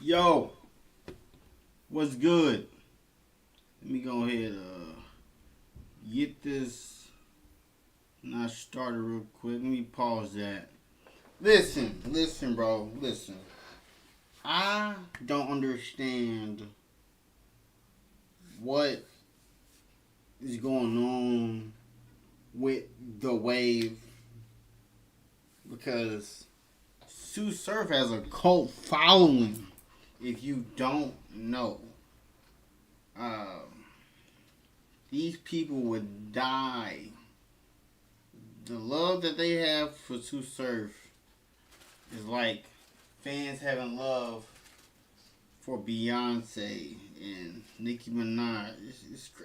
Yo, what's good? Let me go ahead get this not started real quick. Let me pause that. Listen, bro. Listen. I don't understand what is going on with the wave because Sue Surf has a cult following. If you don't know, these people would die. The love that they have for Sue Surf is like fans having love for Beyonce and Nicki Minaj.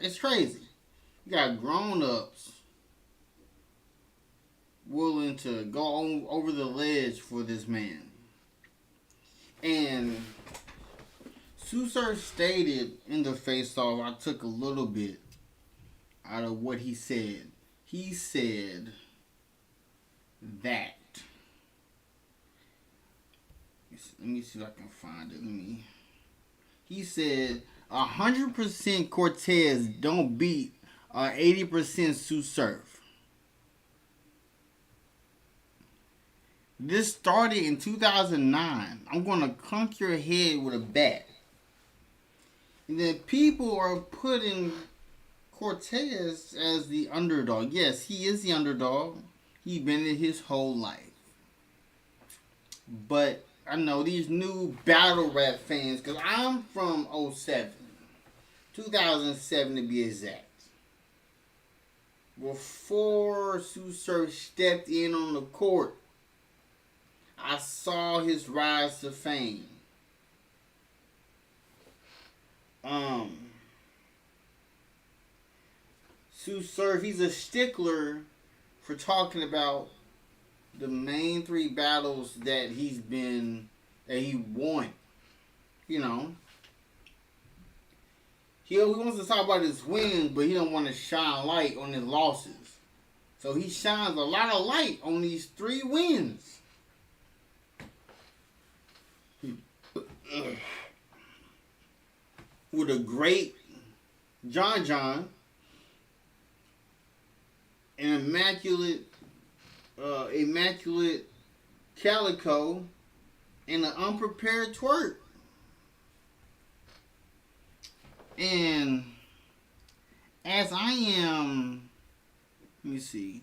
It's crazy. You got grown ups willing to go over the ledge for this man. And Sue Surf stated in the face off, I took a little bit out of what he said. He said that. Let me see if I can find it. He said 100% Cortez don't beat 80% Sue Surf. This started in 2009. I'm gonna clunk your head with a bat. And then people are putting Cortez as the underdog. Yes, he is the underdog. He's been it his whole life. But I know these new battle rap fans, because I'm from 07. 2007 to be exact. Before Sue Surf stepped in on the court, I saw his rise to fame. Sue Surf, he's a stickler for talking about the main three battles that he won. You know. He wants to talk about his wins, but he don't want to shine light on his losses. So he shines a lot of light on these 3 wins. With a great John, an immaculate Calico, and an unprepared Twerk. And as I am, let me see,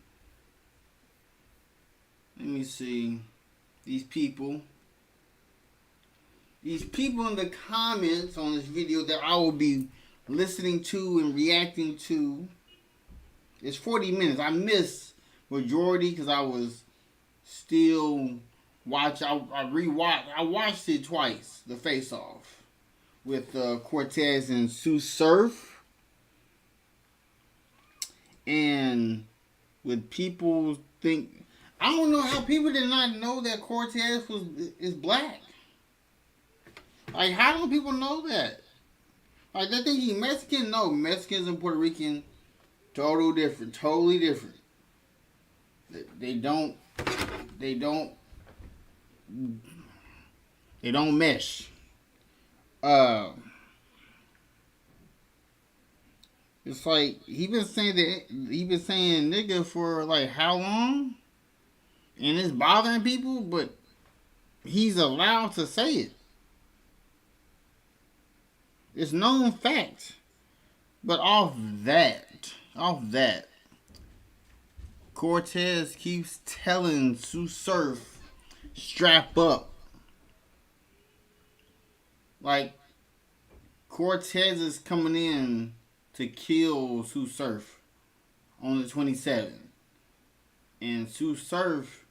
these people in the comments on this video that I will be listening to and reacting to. It's 40 minutes. I missed majority because I was still watch. I watched it twice. The Face Off with Cortez and Sue Surf, and with people think, I don't know how people did not know that Cortez is black. Like, how do people know that? Like, they think he's Mexican? No, Mexicans and Puerto Rican, totally different. They don't mesh. It's like he been saying nigga for like how long? And it's bothering people, but he's allowed to say it. It's known fact. But off that, Cortez keeps telling Sue Surf, strap up. Like, Cortez is coming in to kill Sue Surf on the 27th. And Sue Surf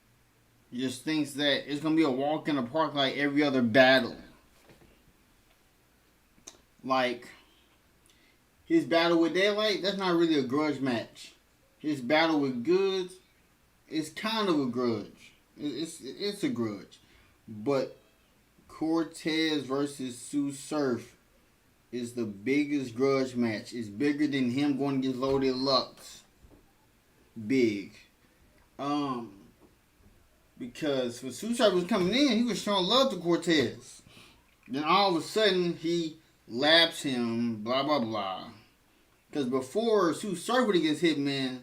just thinks that it's going to be a walk in the park like every other battle. Like, his battle with Daylight, that's not really a grudge match. His battle with Goods is kind of a grudge. It's a grudge. But Cortez versus Sue Surf is the biggest grudge match. It's bigger than him going against Loaded Lux. Big. Because when Sue Surf was coming in, he was showing love to Cortez. Then all of a sudden he laps him, blah blah blah. Because before Sue Surf went against Hitman,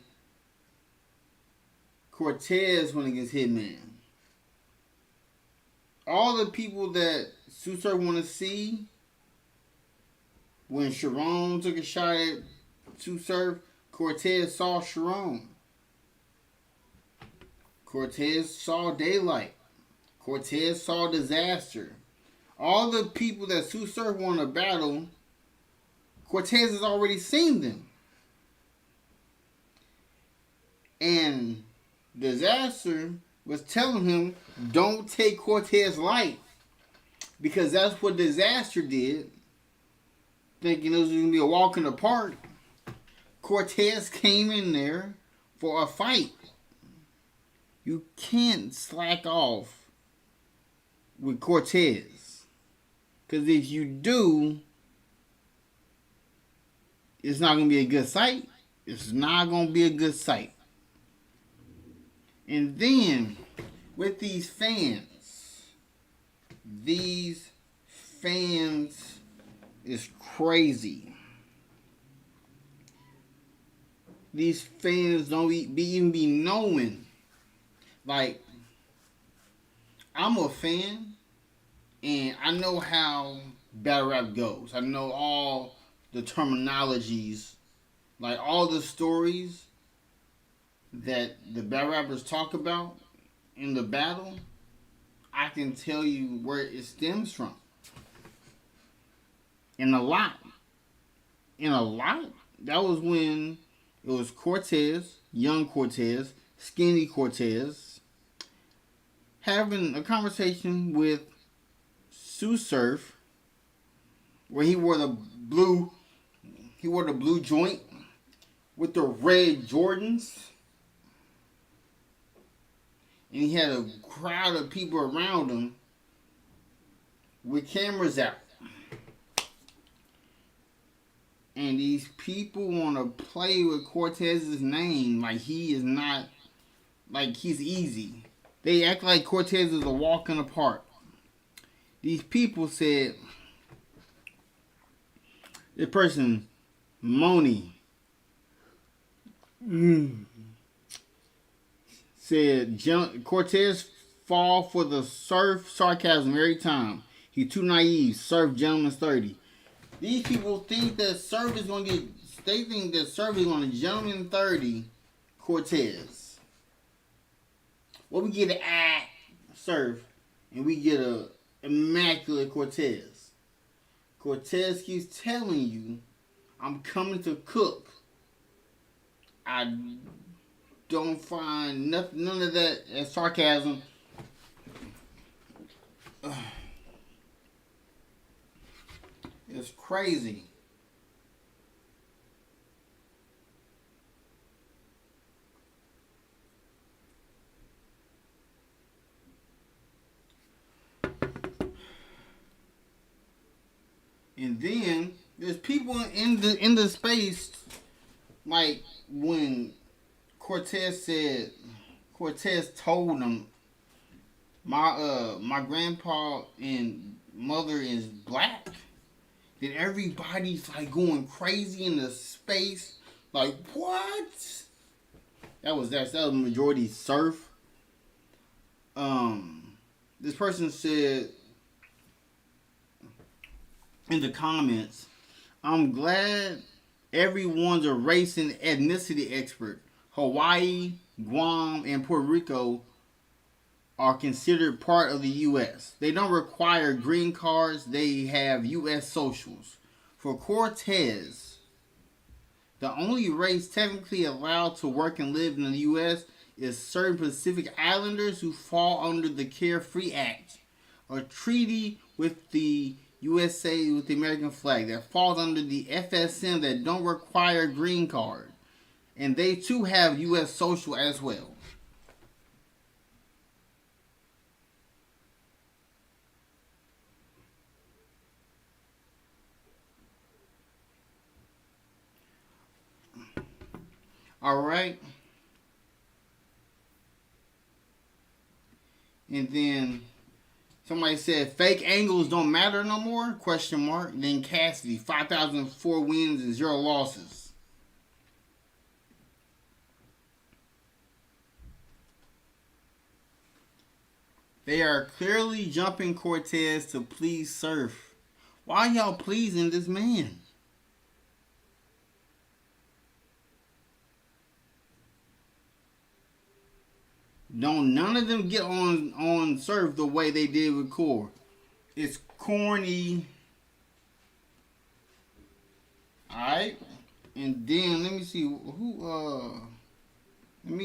Cortez went against Hitman. All the people that Sue Surf want to see, when Sharon took a shot at Sue Surf, Cortez saw Sharon. Cortez saw Daylight. Cortez saw Disaster. All the people that Sue Surf want to battle, Cortez has already seen them. And Disaster was telling him, don't take Cortez light. Because that's what Disaster did. Thinking it was going to be a walk in the park. Cortez came in there for a fight. You can't slack off with Cortez. Because if you do, it's not going to be a good sight. It's not going to be a good sight. And then, with these fans is crazy. These fans don't even be knowing. Like, I'm a fan, and I know how battle rap goes. I know all the terminologies, like all the stories that the battle rappers talk about in the battle. I can tell you where it stems from. And a lot. That was when it was Cortez, young Cortez, skinny Cortez, having a conversation with Sue Surf, where he wore the blue joint with the red Jordans. And he had a crowd of people around him with cameras out. And these people want to play with Cortez's name like he is not, like he's easy. They act like Cortez is a walk in the park. These people said, this person, Moni, said Cortez fall for the Surf sarcasm every time. He too naive. Surf gentleman's 30. These people think that Surf is going to get. They think that Surf is going to gentleman 30 Cortez. Well, we get an Surf, and we get a immaculate Cortez. Cortez keeps telling you, I'm coming to cook. I don't find none of that as sarcasm. It's crazy. And then there's people in the space, like when Cortez told him, my grandpa and mother is black. Then everybody's like going crazy in the space. Like, what? That was majority Surf. This person said in the comments, I'm glad everyone's a race and ethnicity expert. Hawaii, Guam, and Puerto Rico are considered part of the U.S. They don't require green cards. They have U.S. socials. For Cortez, the only race technically allowed to work and live in the U.S. is certain Pacific Islanders who fall under the Carefree Act, a treaty with the USA with the American flag that falls under the FSM that don't require green card. And they too have U.S. social as well. All right. And then Somebody said fake angles don't matter no more? Question mark. Then Cassidy, 5,004 wins and 0 losses. They are clearly jumping Cortez to please Surf. Why y'all pleasing this man? Don't none of them get on Surf the way they did with Core. It's corny. Alright. And then let me see who let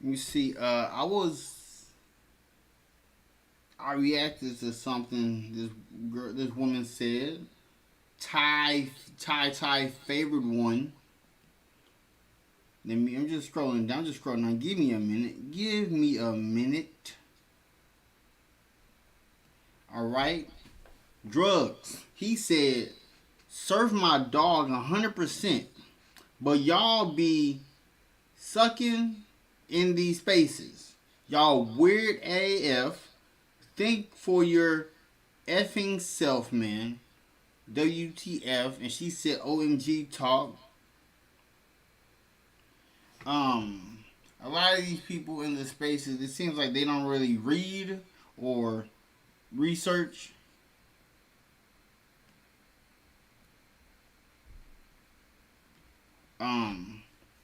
me see. I reacted to something this woman said. Ty favorite one. I'm just scrolling down. Give me a minute. All right. Drugs. He said, "Surf my dog 100%, but y'all be sucking in these spaces. Y'all weird AF. Think for your effing self, man. WTF." And she said, "OMG talk." A lot of these people in the spaces, it seems like they don't really read or research.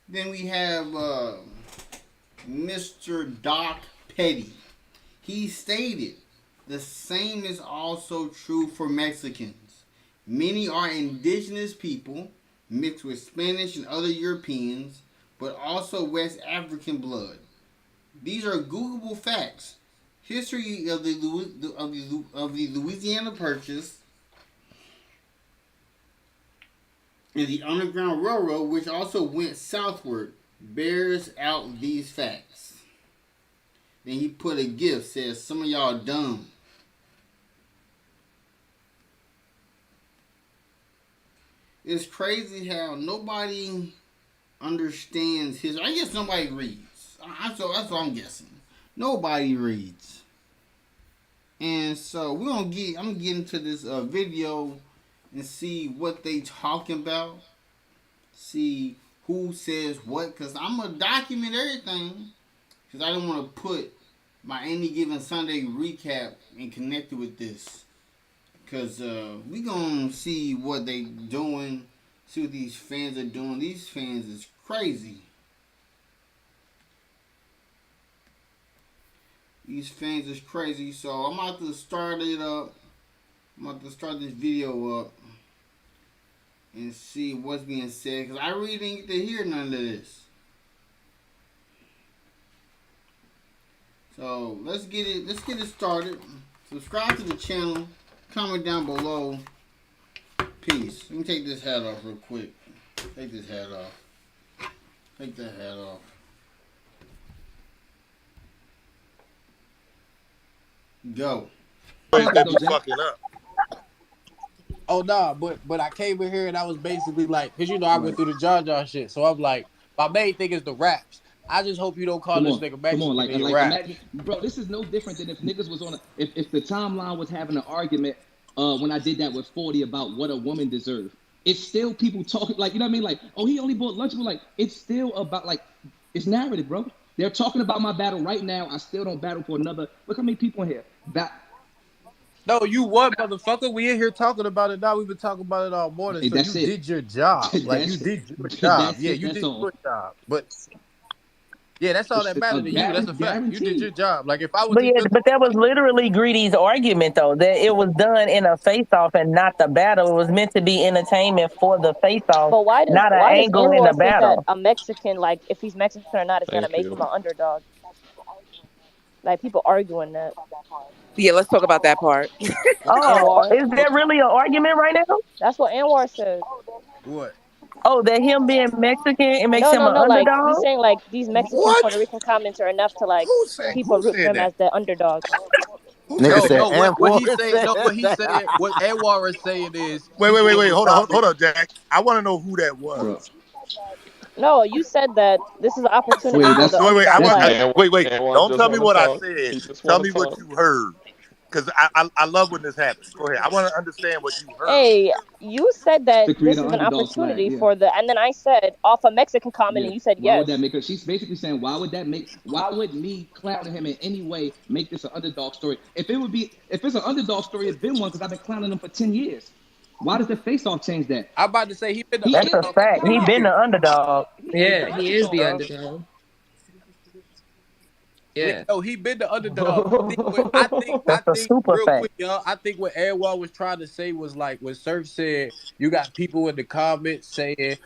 Then we have Mr. Doc Petty. He stated, "The same is also true for Mexicans. Many are indigenous people mixed with Spanish and other Europeans, but also West African blood. These are Googleable facts. History of the Louisiana Purchase and the Underground Railroad, which also went southward, bears out these facts." Then he put a gift, says, "Some of y'all dumb." It's crazy how nobody understands history. I guess nobody reads. That's what I'm guessing. Nobody reads. And so I'm gonna get into this video and see what they talking about. See who says what, because I'm gonna document everything. Because I don't want to put my Any Given Sunday recap and connect it with this. Because we gonna see what they doing. See what these fans are doing. These fans is crazy. These fans is crazy. So I'm about to start it up. I'm about to start this video up and see what's being said. Because I really didn't get to hear none of this. So let's get it started. Subscribe to the channel. Comment down below. Peace. Let me take this hat off real quick. Take this hat off. Take that hat off. Go. Fucking up. Oh nah, but I came in here and I was basically like, cause I went through the Jar shit, so I'm like, my main thing is the raps. I just hope you don't call this nigga Mexican. Come on, like rap. imagine, bro. This is no different than if niggas was on if the timeline was having an argument when I did that with 40 about what a woman deserves. It's still people talking, like, you know what I mean? Like, oh, he only bought Lunchable. Like, it's still about, like, it's narrative, bro. They're talking about my battle right now. I still don't battle for another. Look how many people in here. No, you what, motherfucker? We in here talking about it now. We've been talking about it all morning. Hey, so you did your job. Like, you did your job. Yeah, you did your job. But yeah, that's all that mattered to you. That's a fact. You did your job. Like, if I was, but that was literally Greedy's argument, though, that it was done in a face-off and not the battle. It was meant to be entertainment for the face-off, but why not an angle in the battle. A Mexican, like, if he's Mexican or not, is gonna make him an underdog. Like, people arguing that. Yeah, let's talk about that part. Oh, is there really an argument right now? That's what Anwar said. What? Oh, that him being Mexican, it makes him an underdog? Like, he's saying, like, these Mexican Puerto Rican comments are enough to, like, people root for him as the underdog. What he said, what Anwar is saying is... Wait, hold on, Jack. I want to know who that was. No, you said that this is an opportunity Wait, for that's the Wait, I underdog. want. that's Like, Wait. And Don't just tell me want to what I talk. said. He just Tell want me to what talk. you heard, because I love when this happens. Go ahead. I want to understand what you heard. hey, you said that to create this an is an underdog flag. opportunity Yeah. for the, and then I said off a Mexican comment, Yeah. and you said Why would that yes. make her? She's basically saying, why would me clowning him in any way make this an underdog story? If it's an underdog story, it's been one because I've been clowning him for 10 years. Why does the face off change that? I'm about to say he been the He That's a is underdog the for fact. 10 He been underdog. years. the underdog. He is Yeah, the he is the underdog. underdog. Nigga, Yeah. no, he been the underdog. I That's a think super real fact. quick, y'all. I think what Edward was trying to say was like when Surf said you got people in the comments saying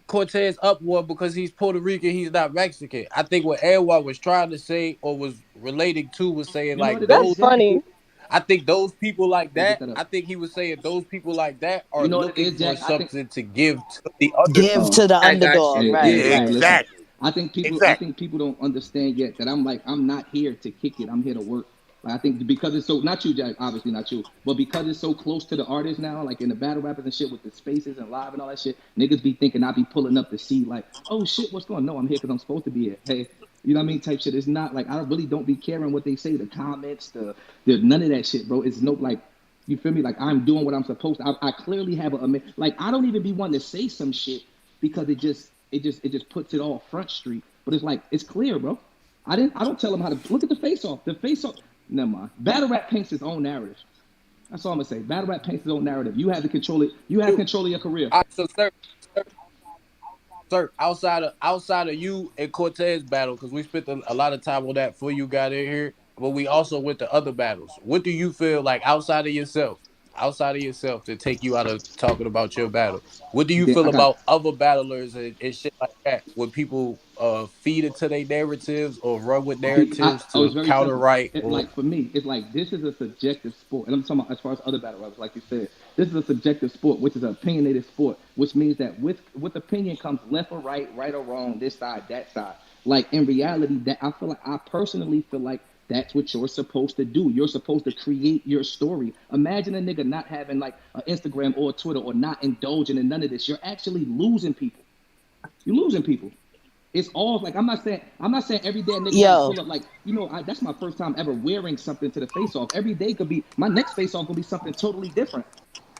Cortez up one because he's Puerto Rican, he's not Mexican. I think what Edward was trying to say or was relating to was saying You know what like it is, That's those Jack? funny. people. I think those people like Wait, get that. that up. I think he was saying those people like that are You know what it looking is, for Jack? I think. something to give to the Give underdog. Oh, to the I got underdog, you. right? hey, Right. listen. Exactly. I Exactly. think people don't understand yet that I'm not here to kick it. I'm here to work. Like, I think because it's so, not you, Jack, obviously not you, but because it's so close to the artists now, like in the battle rappers and shit with the spaces and live and all that shit, niggas be thinking I be pulling up to see like, oh shit, what's going on? No, I'm here because I'm supposed to be here. Hey, you know what I mean? Type shit. It's not like I really don't be caring what they say, the comments, the none of that shit, bro. It's no like. You feel me? Like I'm doing what I'm supposed to. I clearly have like I don't even be wanting to say some shit because it just puts it all front street. But it's like it's clear, bro. I don't tell them how to look at the face off. The face off. Never mind. Battle rap paints its own narrative. That's all I'm gonna say. Battle rap paints its own narrative. You have to control it. You have Dude, control of your career. all right, so sir, outside of you and Cortez battle, because we spent a lot of time on that before you got in here, but we also went to other battles. What do you feel like outside of yourself, to take you out of talking about your battle? What do you Then feel I got. about other battlers and shit like that? When people feed into their narratives or run with narratives Oh, to it's very counter simple. right or Like for me, it's like this is a subjective sport, and I'm talking about as far as other battle rappers, like you said, this is a subjective sport, which is an opinionated sport, which means that with opinion comes left or right or wrong, this side, that side. Like in reality, that I personally feel like that's what you're supposed to do. You're supposed to create your story. Imagine a nigga not having like an Instagram or a Twitter or not indulging in none of this. You're actually losing people. You're losing people. It's all like I'm not saying every day a nigga got to Yo, pull up like that's my first time ever wearing something to the face off. Every day could be my next face off gonna be something totally different.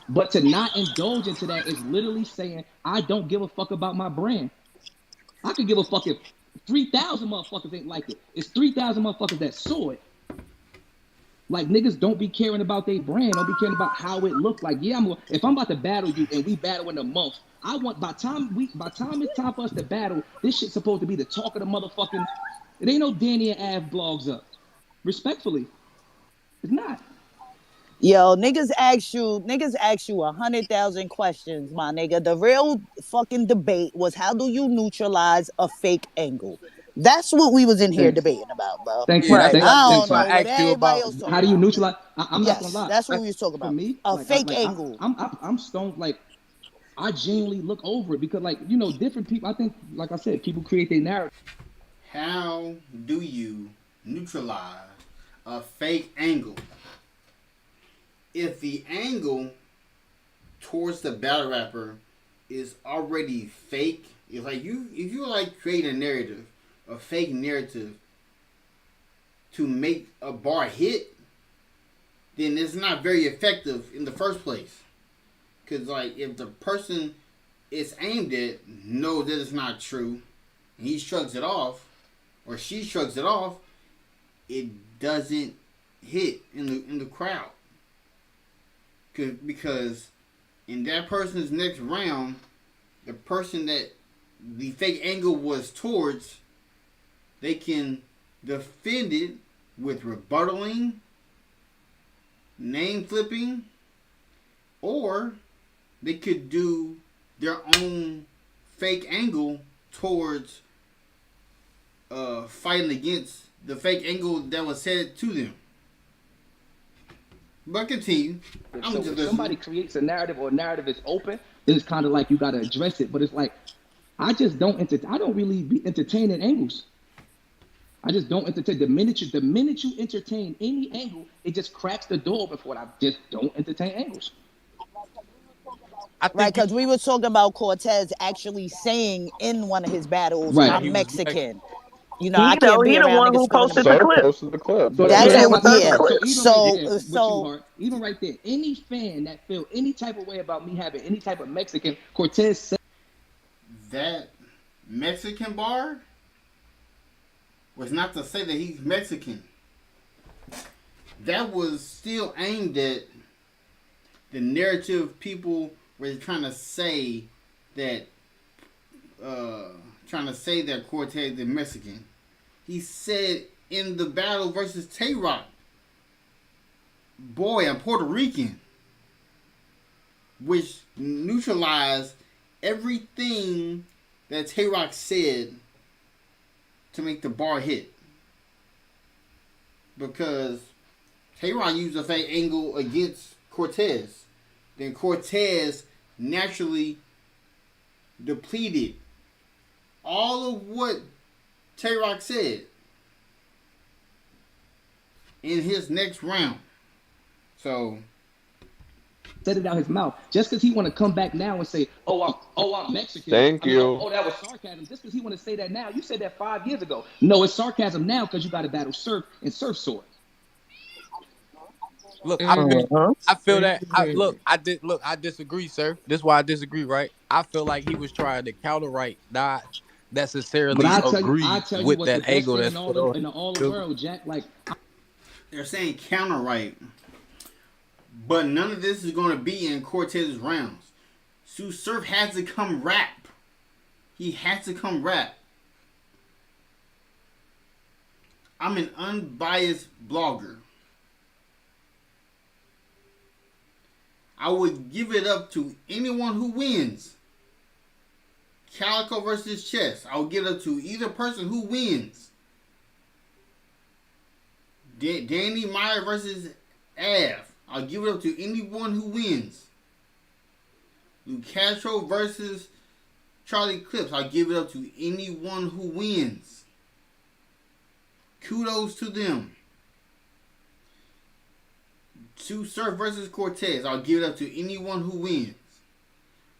But to not indulge into that is literally saying I don't give a fuck about my brand. I could give a fuck if 3,000 motherfuckers ain't like it. It's 3,000 motherfuckers that saw it. Like niggas don't be caring about their brand, don't be caring about how it look. Like if I'm about to battle you and we battle in a month, I want by time it's time for us to battle, this shit's supposed to be the talk of the motherfucking. It ain't no Danny and Av blogs up. Respectfully, it's not. yo, niggas ask you 100,000 questions, my nigga. The real fucking debate was how do you neutralize a fake angle? That's what we was in here Thanks, debating about, bro. thanks, yeah, Mike. that's Like, what I Thanks, I just thanks, don't I Mike. know what asked you everybody about. else How talking do you about. neutralize? I'm not gonna Yes, lie. that's what we was talking For about. me, A like, I, fake like angle. I'm stoned. Like I genuinely look over it because, like, different people. I think, like I said, people create their narrative. How do you neutralize a fake angle? If the angle towards the battle rapper is already fake, it's like if you like create a narrative, a fake narrative to make a bar hit, then it's not very effective in the first place. Cause like if the person it's aimed at knows that it's not true, and he shrugs it off, or she shrugs it off, it doesn't hit in the crowd. Because in that person's next round, the person that the fake angle was towards, they can defend it with rebuttaling, name flipping, or they could do their own fake angle towards fighting against the fake angle that was said to them. But continue. I'm So just if listening. somebody creates a narrative or a narrative is open, then it's kind of like you got to address it. But it's like I just don't I don't really be entertaining angles. I just don't entertain. The minute you entertain any angle, it just cracks the door before it. I just don't entertain angles. I Right, think you, because we were talking about Cortez actually saying in one of his battles, Right. that he I'm was Mexican. Mexican. You know, I He know can't be he the around one niggas who screaming posted the about. Sir clip. posted the clip. So, Yeah. That's Yeah, who, with the yeah. so clip. even right So, there, with you, so Hart, even right there, any fan that feel any type of way about me having any type of Mexican, Cortez said That Mexican bar was not to say that he's Mexican. That was still aimed at the narrative people were trying to say that Cortez is Mexican. He said in the battle versus Tay Rock, boy, I'm Puerto Rican, which neutralized everything that Tay Rock said to make the bar hit. Because Tay Rock used a fake angle against Cortez. Then Cortez naturally depleted all of what Tay Rock said in his next round. So said it out his mouth. Just because he want to come back now and say, I'm Mexican. Thank I mean, you. that was sarcasm. Just because he want to say that now, you said that 5 years ago. No, it's sarcasm now because you got to battle Surf and Surf Sword. Look, Mhm. I feel that. I disagree, sir. This is why I disagree, right? I feel like he was trying to counter right, not But necessarily I agree tell you with what's the that best angle thing that's put on. in all the world, Jack. Like they're saying counter right, but none of this is going to be in Cortez's rounds. Sue Surf has to come rap. He has to come rap. I'm an unbiased blogger. I would give it up to anyone who wins. Calico versus Chess. I'll give it up to either person who wins. Danny Meyer versus Av. I'll give it up to anyone who wins. Lou Castro versus Charlie Clips. I'll give it up to anyone who wins. Kudos to them. Sue Surf versus Cortez. I'll give it up to anyone who wins.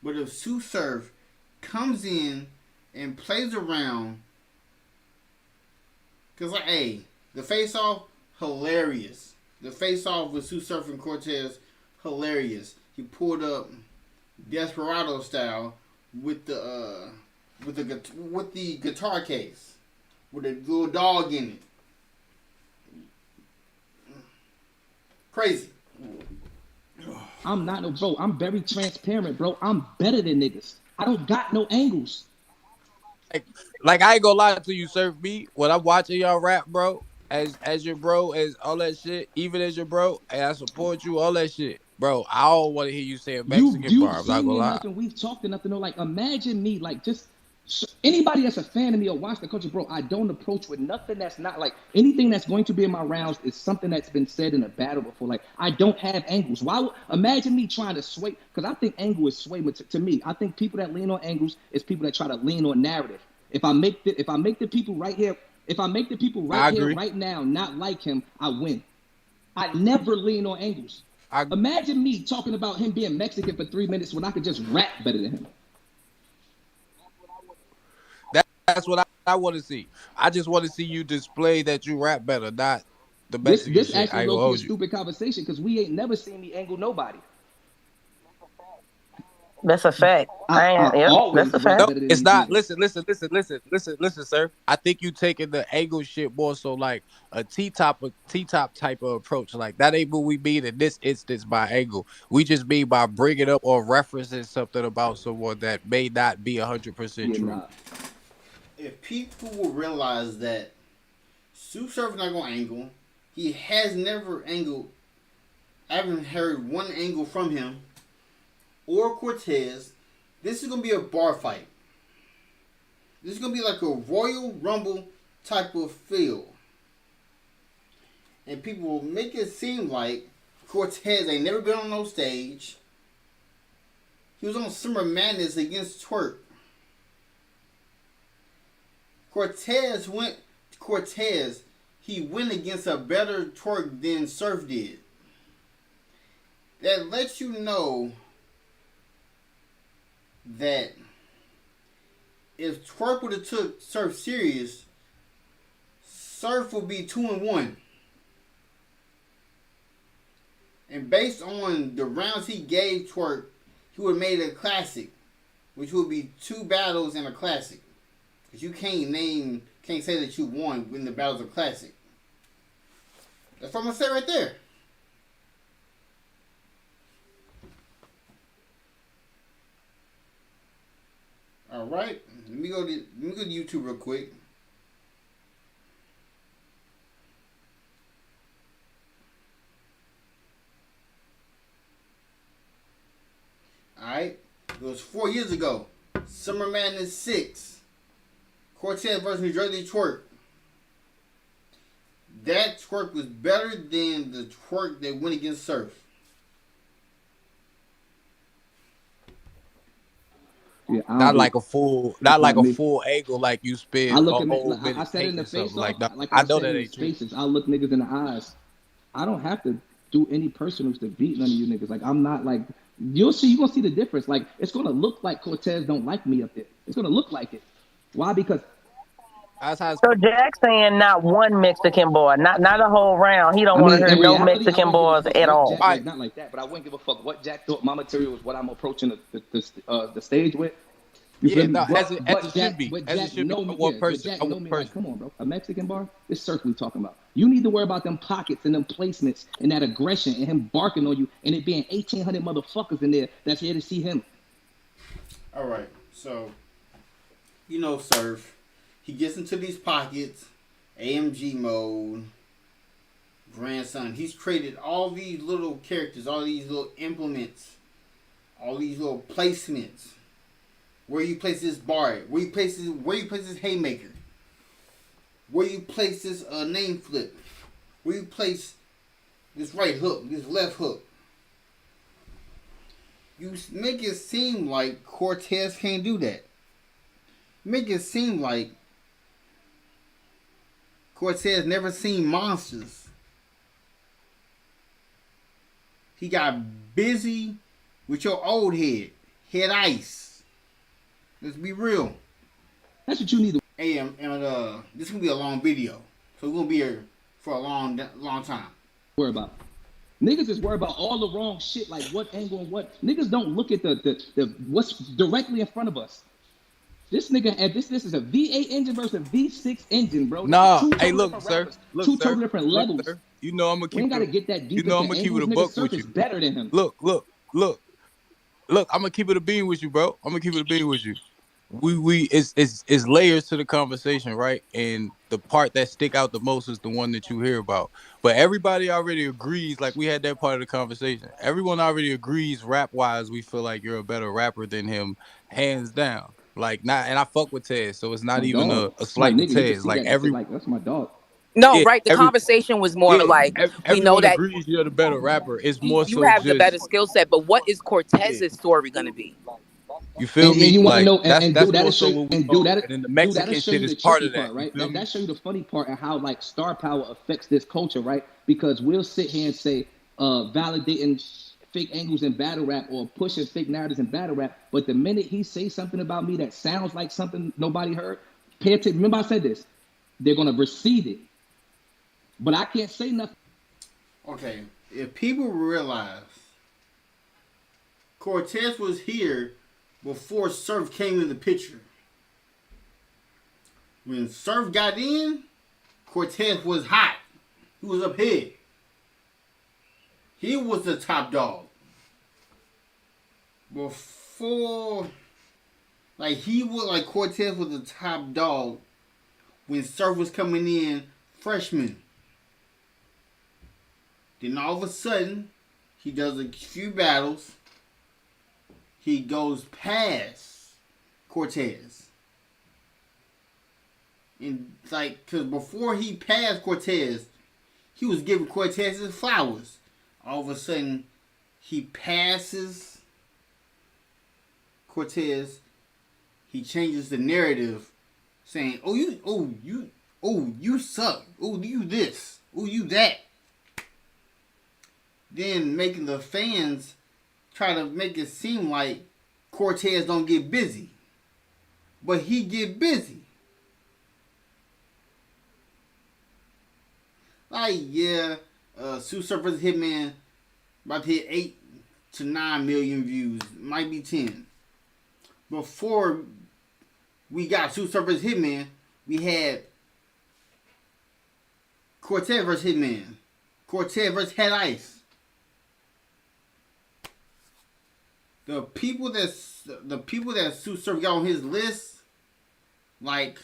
But if Sue Surf comes in and plays around, because like, hey, the face-off, hilarious. The face-off with Sue Surf and Cortez, hilarious. He pulled up Desperado style with the guitar case with a little dog in it. Crazy. I'm not no bro. I'm very transparent, bro. I'm better than niggas. I don't got no angles. Like I ain't gonna lie to you, sir. Me when I'm watching y'all rap, bro, as your bro, as all that shit, even as your bro, and I support you, all that shit, bro. I don't want to hear you say a Mexican You've bar. I'm not seen gonna me lie. enough and we've talked enough to know. Like, imagine me, like, just anybody that's a fan of me or watch the culture, bro. I don't approach with nothing that's not like anything that's going to be in my rounds is something that's been said in a battle before. Like, I don't have angles. Why? Imagine me trying to sway, because I think angle is sway. But to me, I think people that lean on angles is people that try to lean on narrative. If I make the people right here, I agree. right now not like him, I win. I never lean on angles. I Imagine me talking about him being Mexican for 3 minutes when I could just rap better than him. That's what I want to see. I just want to see you display that you rap better, not the Mexican This shit. I actually ain't gonna low-key a hold you. stupid conversation because we ain't never seen me angle nobody. That's a fact. Yep, Always that's a rap No, fact. better than it's these not. niggas. Listen, sir. I think you taking the angle shit more so like a T-top type of approach. Like that ain't what we mean in this instance by angle. We just mean by bringing up or referencing something about someone that may not be 100% Yeah, true. nah. If people will realize that Sue Surf not gonna angle, he has never angled. I haven't heard one angle from him or Cortez. This is gonna be a bar fight. This is gonna be like a Royal Rumble type of feel. And people will make it seem like Cortez ain't never been on no stage. He was on Summer Madness against Twerk. He went against a better Twerk than Surf did. That lets you know that if Twerk would have took Surf serious, Surf would be 2-1. And based on the rounds he gave Twerk, he would have made it a classic, which would be 2 battles and a classic. Because you can't say that you won when the battle's a classic. That's what I'm going to say right there. All right, let me go to YouTube real quick. All right, it was 4 years ago. Summer Madness 6. Cortez versus New Jersey Twerk. That Twerk was better than the Twerk that went against Surf. Yeah, Not like a full angle like you spend I a look at whole like, minute I said in the painting face something like that. like I I know said that in the ain't true. spaces. I look niggas in the eyes. I don't have to do any personals to beat none of you niggas. Like I'm not like you're gonna see the difference. Like it's gonna look like Cortez don't like me up there. It's gonna look like it. Why? Because That's how it's So Jack saying not one Mexican boy, not a whole round. He don't I want to mean, hear in no reality, I Mexican wouldn't give a boys fuck at what all. Jack like, not like that, but I wouldn't give a fuck what Jack thought my material was, what I'm approaching the stage with. You yeah, feel me? no, as But it should Jack, be. but As it Jack should be know me. for one Yeah, but person. Jack A know one me. person. Like, come on, bro. A Mexican bar. It's Surf we talking about. You need to worry about them pockets and them placements and that aggression and him barking on you and it being 1,800 motherfuckers in there that's here to see him. All right, so Surf, he gets into these pockets, AMG mode, grandson. He's created all these little characters, all these little implements, all these little placements. Where you place this bar, where you place this haymaker, where you place this name flip, where you place this right hook, this left hook. You make it seem like Cortez can't do that. Make it seem like Cortez never seen monsters. He got busy with your old head ice. Let's be real. That's what you need to Hey, and this is gonna be a long video, so we're gonna be here for a long time. worry about. Niggas is worried about all the wrong shit, like what angle and what. Niggas don't look at the what's directly in front of us. This nigga, this is a V8 engine versus a V6 engine, bro. Nah, Two hey, totally look, different sir. rappers, Look, two sir. totally different Look, levels. sir. You know I'm gonna We keep ain't gotta it. get that deep You know I'm into gonna keep it angles. a Nigga, buck Surf with is you. better than him. Look. I'm gonna keep it a bean with you, bro. I'm gonna keep it a bean with you. It's layers to the conversation, right? And the part that stick out the most is the one that you hear about. But everybody already agrees, like we had that part of the conversation. Everyone already agrees rap wise, we feel like you're a better rapper than him, hands down. Like not and I fuck with Tez, so it's not My even dog. a Like slight to nigga, you can Tez. see Like that shit. Like that's my dog. No, yeah, right. The conversation was more like we know everyone that agrees you're the better rapper. It's more you so have the better just skill set, but what is yeah. Cortez's story gonna be? You feel And me? you want to Like know, and that's dude, more that'll so show you, what we and go. And then the that'll Mexican show shit you is the part tricky of that. part, You right? feel me? That show you the funny part and how like star power affects this culture, right? Because we'll sit here and say, validating fake angles in battle rap or pushing fake narratives in battle rap, but the minute he says something about me that sounds like something nobody heard, pay attention. Remember I said this. They're gonna receive it, but I can't say nothing. Okay, if people realize Cortez was here before Surf came in the picture. When Surf got in, Cortez was hot. He was up here. He was the top dog. Before, Cortez was the top dog when Surf was coming in freshman. Then all of a sudden, he does a few battles. He goes past Cortez. And because before he passed Cortez, he was giving Cortez his flowers. All of a sudden, he passes Cortez. He changes the narrative, saying, you suck. Oh, you this. Oh, you that. Then making the fans try to make it seem like Cortez don't get busy, but he get busy. Like, yeah, Sue Surfer's Hitman about to hit 8 to 9 million views, might be 10. Before we got Sue Surfer's Hitman, we had Cortez vs. Hitman, Cortez vs. Head Ice. The people that Sue Surfer got on his list, like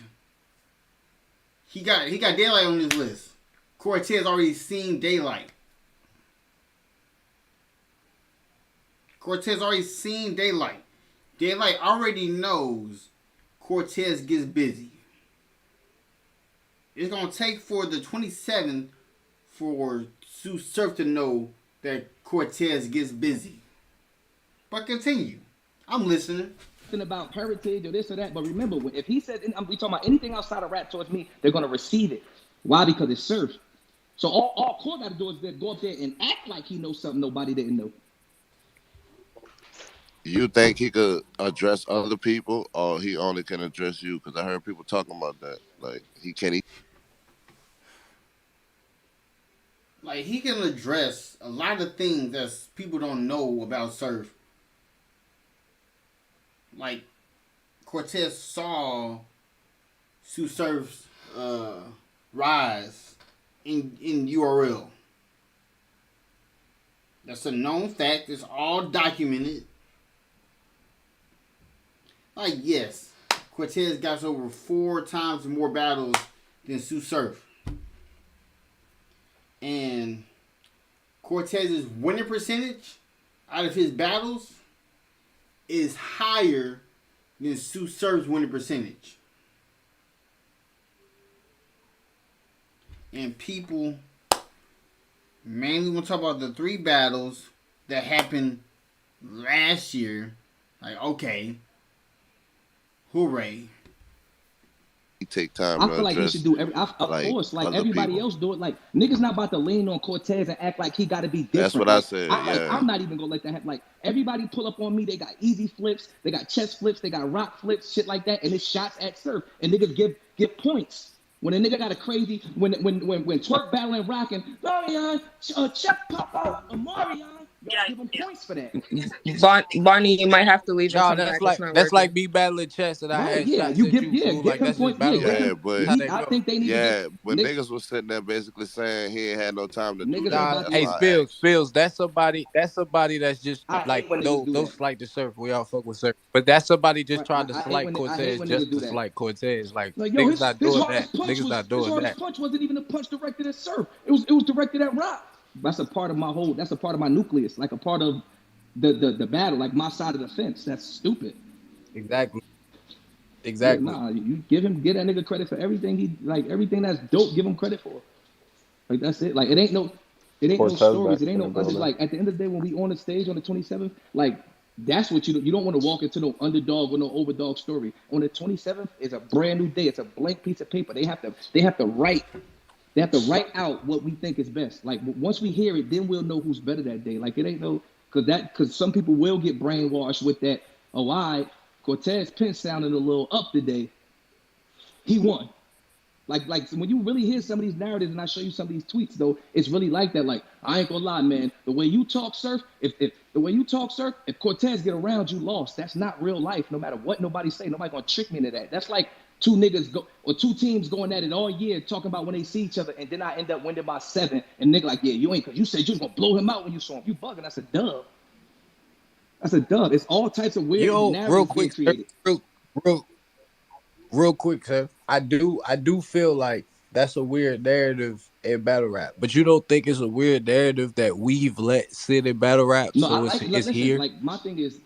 he got Daylight on his list. Cortez already seen Daylight. Cortez already seen Daylight. Daylight already knows Cortez gets busy. It's gonna take for the 27th for Sue Surf to know that Cortez gets busy. But continue. I'm listening. About heritage or this or that, but remember, if he says we talking about anything outside of rap towards me, they're gonna receive it. Why? Because it's surf. So all Core got to do is go up there and act like he knows something nobody didn't know. You think he could address other people, or he only can address you? Because I heard people talking about that. Like he can address a lot of things that people don't know about surf. Like Cortez saw Sue Surf's rise in URL. That's a known fact. It's all documented. Like, yes, Cortez got over 4 times more battles than Sue Surf. And Cortez's winning percentage out of his battles is higher than Sue Surf's winning percentage. And people mainly want to talk about the 3 battles that happened last year. Like, okay, hooray. He take time. I feel like he should do of course, like everybody people else do it. Like niggas not about to lean on Cortez and act like he got to be different. That's what I said. I'm not even gonna let that happen. Like everybody pull up on me. They got easy flips. They got chest flips. They got rock flips, shit like that, and it's shots at surf. And niggas give points. When a nigga got a crazy, when twerk battling rocking, Marion, Chef Papa, Marion, give him points for that. Barney, you might have to leave. No, that's like me battling chess and I had shots you give like that's just battle. Yeah, but I think they need but niggas was sitting there basically saying he ain't had no time to do that. Hey, Spills, that's somebody that's just like those slight to surf. We all fuck with surf, but that's somebody just trying to slight Cortez just to slight Cortez. Like niggas not doing that. Niggas not doing that. His punch wasn't even a punch directed at surf. It was directed at rock. That's a part of that's a part of my nucleus, like a part of the battle, like my side of the fence. That's stupid. Exactly. Nah, you get that nigga credit for everything everything that's dope, give him credit for. Like that's it. Like it ain't no stories. It ain't no just like at the end of the day when we on the stage on the 27th, like that's what you don't want to walk into no underdog or no overdog story. On the 27th is a brand new day. It's a blank piece of paper. They have to write out what we think is best. Like once we hear it, then we'll know who's better that day. Like it ain't no because some people will get brainwashed with that. Oh, Cortez Penn sounded a little up today. He won. Like when you really hear some of these narratives and I show you some of these tweets though, it's really like that. Like I ain't gonna lie, man. The way you talk surf, if Cortez get around, you lost. That's not real life. No matter what nobody say, nobody gonna trick me into that. That's like two teams going at it all year, talking about when they see each other, and then I end up winning by 7, and nigga like, yeah, you ain't, cause you said you was gonna blow him out when you saw him. You bugging? That's a dub. That's a dub. It's all types of weird narratives real quick, created. Real quick, sir. I do feel like that's a weird narrative in battle rap, but you don't think it's a weird narrative that we've let sit in battle rap? No, so it's here. Like my thing is,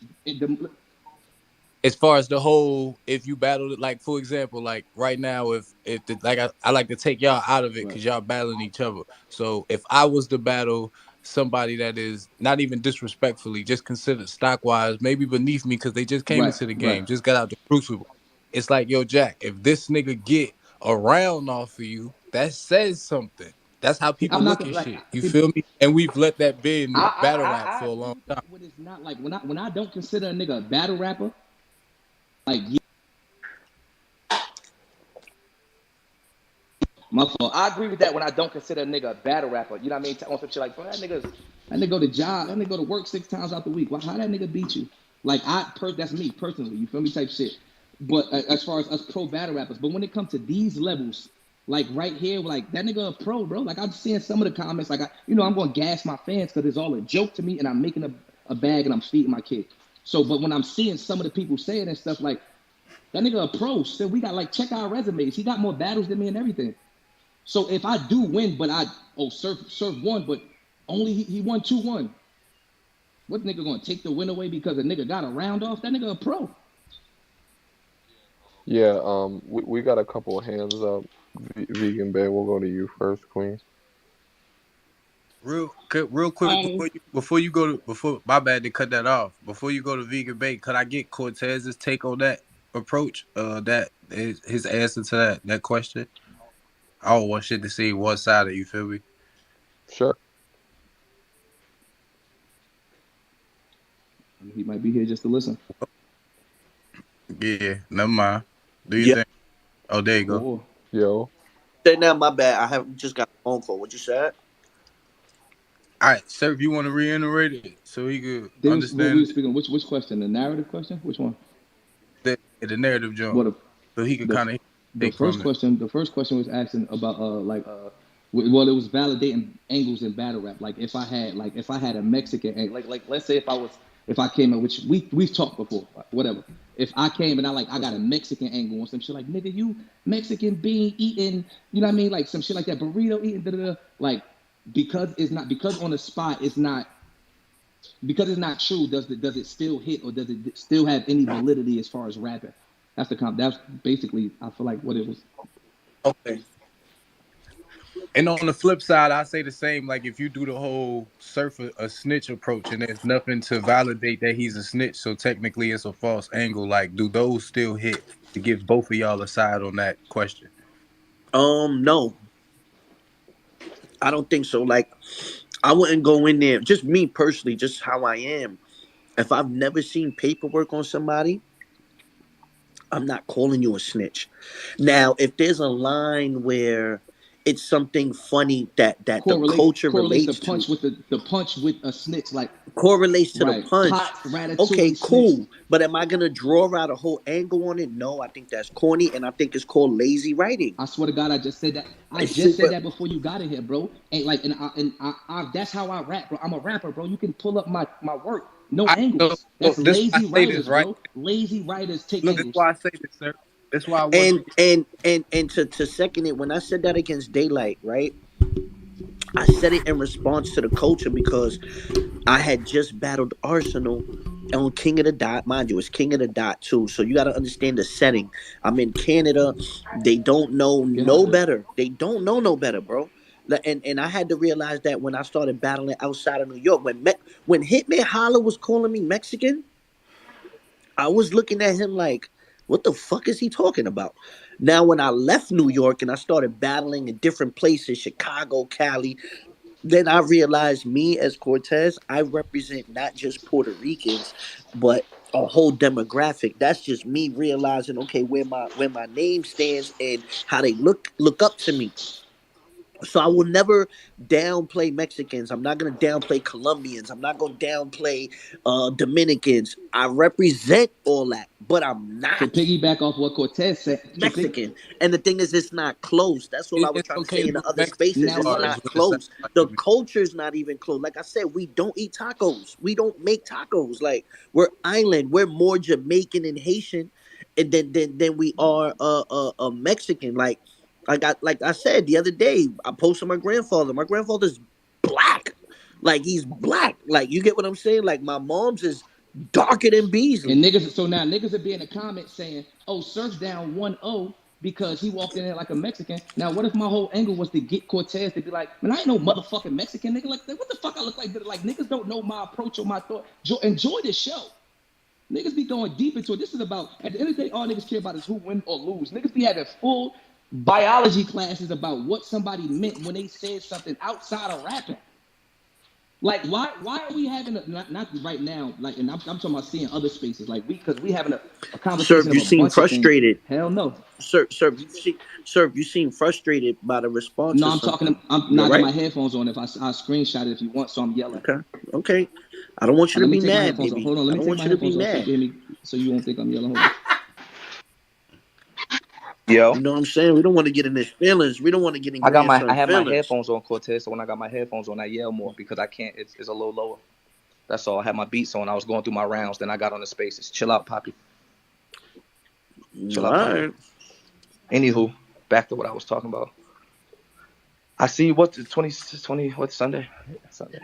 as far as the whole, if you battled it, like for example, like right now, I like to take y'all out of it because y'all battling each other. So if I was to battle somebody that is not even disrespectfully, just considered stock wise, maybe beneath me because they just came into the game, just got out the crucible. It's like, yo, Jack, if this nigga get a round off of you, that says something. That's how people I'm not look gonna at like. shit. You feel me? And we've let that be in battle rap I for a agree long with time. that. When it's not like when I don't consider a nigga a battle rapper, like my fault. I agree with that when I don't consider a nigga a battle rapper. You know what I mean? On some shit like, bro, that nigga go to job, that nigga go to work 6 times out the week. How that nigga beat you? Like that's me personally. You feel me? Type shit. But as far as us pro battle rappers, but when it comes to these levels, like right here, like that nigga a pro, bro. Like I'm seeing some of the comments, like I'm gonna gas my fans because it's all a joke to me, and I'm making a bag and I'm feeding my kid. So, but when I'm seeing some of the people saying and stuff like that nigga a pro, still we got like check our resumes. He got more battles than me and everything. So if I do win, but Surf won, but only he won 2-1. What nigga gonna take the win away because a nigga got a round off? That nigga a pro. Yeah, we got a couple of hands up. Vegan Bay, we'll go to you first, Queen. Real quick before my bad to cut that off. Before you go to Vegan Bait, could I get Cortez's take on that approach? That is his answer to that question. I don't want shit to see one sided, you feel me? Sure. He might be here just to listen. Yeah, never mind. Do you Yeah. think? Oh, there you go. Cool. Yo. Say now, my bad. I have just got a phone call. What you said? All right, sir, if you want to reiterate it so he could What we understand were speaking. Which question? The narrative question? Which one? the narrative jump, What so he could the kind of the take first from it. question? The first question was asking about well, it was validating angles in battle rap. Like if I had a Mexican angle, like let's say if I came in, which we've talked before, whatever. If I came and I got a Mexican angle on some shit like nigga, you Mexican being eating, you know what I mean, like some shit like that, burrito eating, like because on the spot it's not. Because it's not true, does it still hit or does it still have any validity as far as rapping? That's basically I feel like what it was. Okay. And on the flip side, I say the same. Like if you do the whole surfer a snitch approach, and there's nothing to validate that he's a snitch, so technically it's a false angle. Like, do those still hit to give both of y'all a side on that question? No, I don't think so. Like, I wouldn't go in there. Just me personally, just how I am. If I've never seen paperwork on somebody, I'm not calling you a snitch. Now, if there's a line where it's something funny that the culture Correlates the relates to, punch with the punch with a snitch, like correlates to the right punch. pot ratatouille Okay, snitch. cool. But am I gonna draw out a whole angle on it? No, I think that's corny, and I think it's called lazy writing. I swear to God, I just said that. I It's just said super. that before you got in here, bro. And that's how I rap, bro. I'm a rapper, bro. You can pull up my work. No I know. angles. So That's this is why lazy I say this, writers, right? bro. Lazy writers take Look, that's angles. why I say this, sir. That's why I want And you. to second it, when I said that against Daylight, right? I said it in response to the culture because I had just battled Arsenal on King of the Dot. Mind you, it's King of the Dot too. So you got to understand the setting. I'm in Canada. They don't know Get out no there. better. They don't know no better, bro. And I had to realize that when I started battling outside of New York, when Hitman Holla was calling me Mexican, I was looking at him like, what the fuck is he talking about? Now, when I left New York and I started battling in different places, Chicago, Cali, then I realized me as Cortez, I represent not just Puerto Ricans, but a whole demographic. That's just me realizing, okay, where my name stands and how they look up to me. So I will never downplay Mexicans. I'm not gonna downplay Colombians. I'm not gonna downplay Dominicans. I represent all that, but I'm To not piggyback off what Cortez said, Mexican. And the thing is, it's not close. That's all I was It's trying to okay say to in be the other Mexican spaces. now It's what regardless if not what it sounds close. like The to me. culture's not even close. Like I said, we don't eat tacos. We don't make tacos. Like we're island. We're more Jamaican and Haitian, and than we are Mexican. Like I said the other day, I posted my grandfather. My grandfather's black. Like he's black. Like you get what I'm saying? Like my mom's is darker than and Beasley. niggas so now niggas would be in the comments saying, oh, Surf down 1-0 because he walked in there like a Mexican. Now what if my whole angle was to get Cortez to be like, man, I ain't no motherfucking Mexican nigga. Like what the fuck I look like? Like niggas don't know my approach or my thought. Enjoy this show. Niggas be going deep into it. This is about, at the end of the day, all niggas care about is who win or lose. Niggas be having full biology classes about what somebody meant when they said something outside of rapping. Like, why are we having not right now? Like, and I'm talking about seeing other spaces. Like, because we having a Sir, conversation of you a seem bunch of things. frustrated. Hell no. Sir, you seem frustrated by the response No, or I'm talking. something. I'm You not got alright? my headphones on. If I screenshot it if you want, so I'm yelling. Okay. I don't want you Let to me be take my mad, headphones off. baby. Hold on. Let I me don't take want my you to be headphones off so you mad. can hear me, so you won't think I'm yelling. Hold on. You know what I'm saying? We don't want to get in his feelings. We don't want to get in I grandson have my feelings. headphones on, Cortez. So when I got my headphones on, I yell more because I can't. It's a little lower. That's all. I had my beats on. I was going through my rounds. Then I got on the spaces. Chill out, Poppy. Chill out, Poppy. Alright. Anywho, back to what I was talking about. I see what the 20, what's Sunday? Sunday.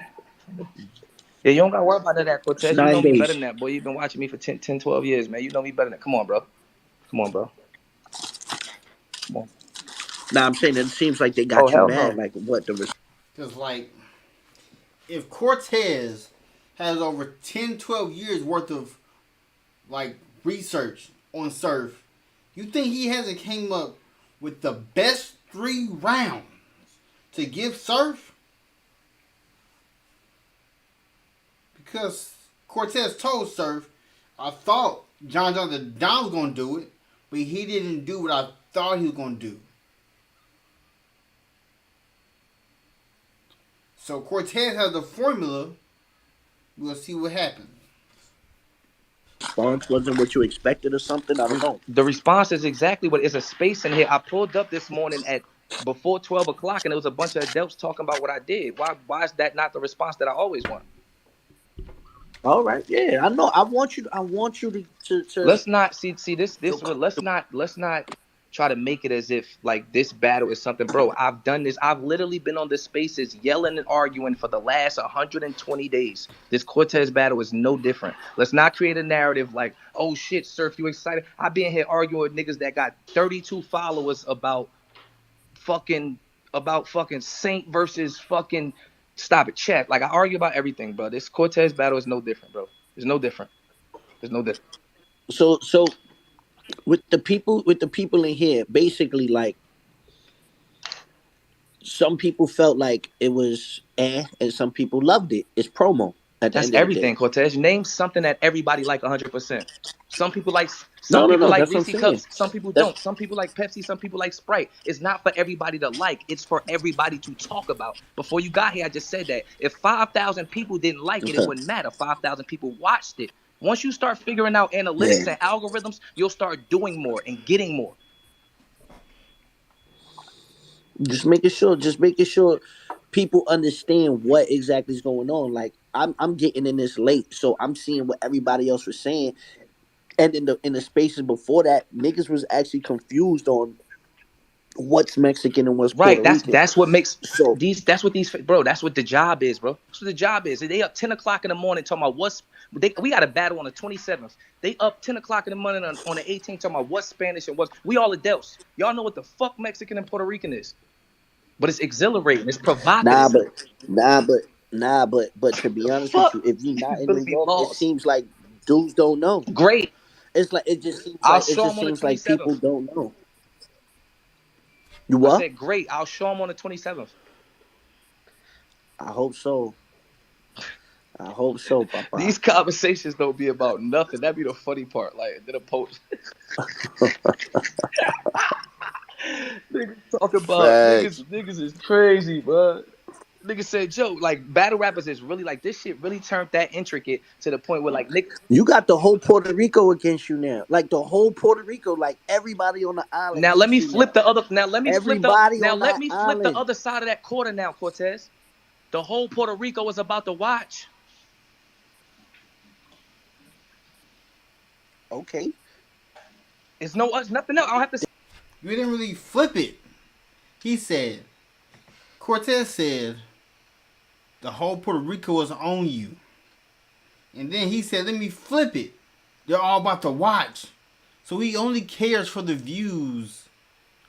Yeah, you don't got to worry about none of that, Cortez. It's You 9 know me days. better than that, boy. You've been watching me for 10, 12 years, man. You know me better than that. Come on, bro. Come on, bro. Come on. Nah, I'm saying it seems like they got Oh, you hell mad. no. Like what Because, like, if Cortez has over 10, 12 years worth of, like, research on surf, you think he hasn't came up with the best 3 rounds to give surf? Because Cortez told Surf, I thought John the Don was going to do it, but he didn't do what I thought he was going to do. So Cortez has the formula. We'll see what happens. response wasn't what you expected or something? I don't know. The response is exactly what is a space in here. I pulled up this morning at before 12 o'clock, and there was a bunch of adults talking about what I did. Why is that not the response that I always want? All right, yeah, I know. I want you to Let's not see this let's not try to make it as if like this battle is something, bro. I've done this. I've literally been on the spaces yelling and arguing for the last 120 days. This Cortez battle is no different. Let's not create a narrative like, oh shit, Surf, you excited? I've been here arguing with niggas that got 32 followers about fucking Saint versus fucking stop it, chat. Like I argue about everything, bro. This Cortez battle is no different, bro. It's no different. There's no different. So with the people in here, basically, like some people felt like it was and some people loved it. It's promo at the That's end of the everything, day. Cortez. Name something that everybody like 100%. Some people like No. That's what I'm Reese saying. cups. Some people That's don't. Some people like Pepsi. Some people like Sprite. It's not for everybody to like. It's for everybody to talk about. Before you got here, I just said that. If 5,000 people didn't like it, it okay. wouldn't matter. 5,000 people watched it. Once you start figuring out analytics Yeah. and algorithms, you'll start doing more and getting more. Just making sure people understand what exactly is going on. Like I'm getting in this late, so I'm seeing what everybody else was saying. And in the spaces before that, niggas was actually confused on what's Mexican and what's Right. Puerto Rican. That's what makes So these. That's what these. Bro. That's what the job is, bro. That's what the job is. They up 10 o'clock in the morning talking about what's. We got a battle on the 27th. They up 10 o'clock in the morning on the 18th talking about what's Spanish and what's. We all adults. Y'all know what the fuck Mexican and Puerto Rican is. But it's exhilarating. It's nah, provocative. but to be The honest with fuck. you, if you're not in Really New be York, it lost. seems like dudes don't know. Great. It's like it just seems I'll like show them on the people 27th. don't know. You I what? said great. I'll show them on the 27th. I hope so. I hope so, Papa. These conversations don't be about nothing. That'd be the funny part. Like, did a post. Niggas talk about Facts. niggas is crazy, bro. Niggas said, Joe, like battle rappers is really like this shit really turned that intricate to the point where like Nick. You got the whole Puerto Rico against you now. Like the whole Puerto Rico, like everybody on the island Now let hates me you flip now. the other. Now let me flip the. Everybody Now on let that me flip the island. other side of that quarter. Now, Cortez, the whole Puerto Rico is about to watch. Okay. It's nothing else. I don't have to. You didn't really flip it. He said, Cortez said, the whole Puerto Rico is on you. And then he said, let me flip it. They're all about to watch. So he only cares for the views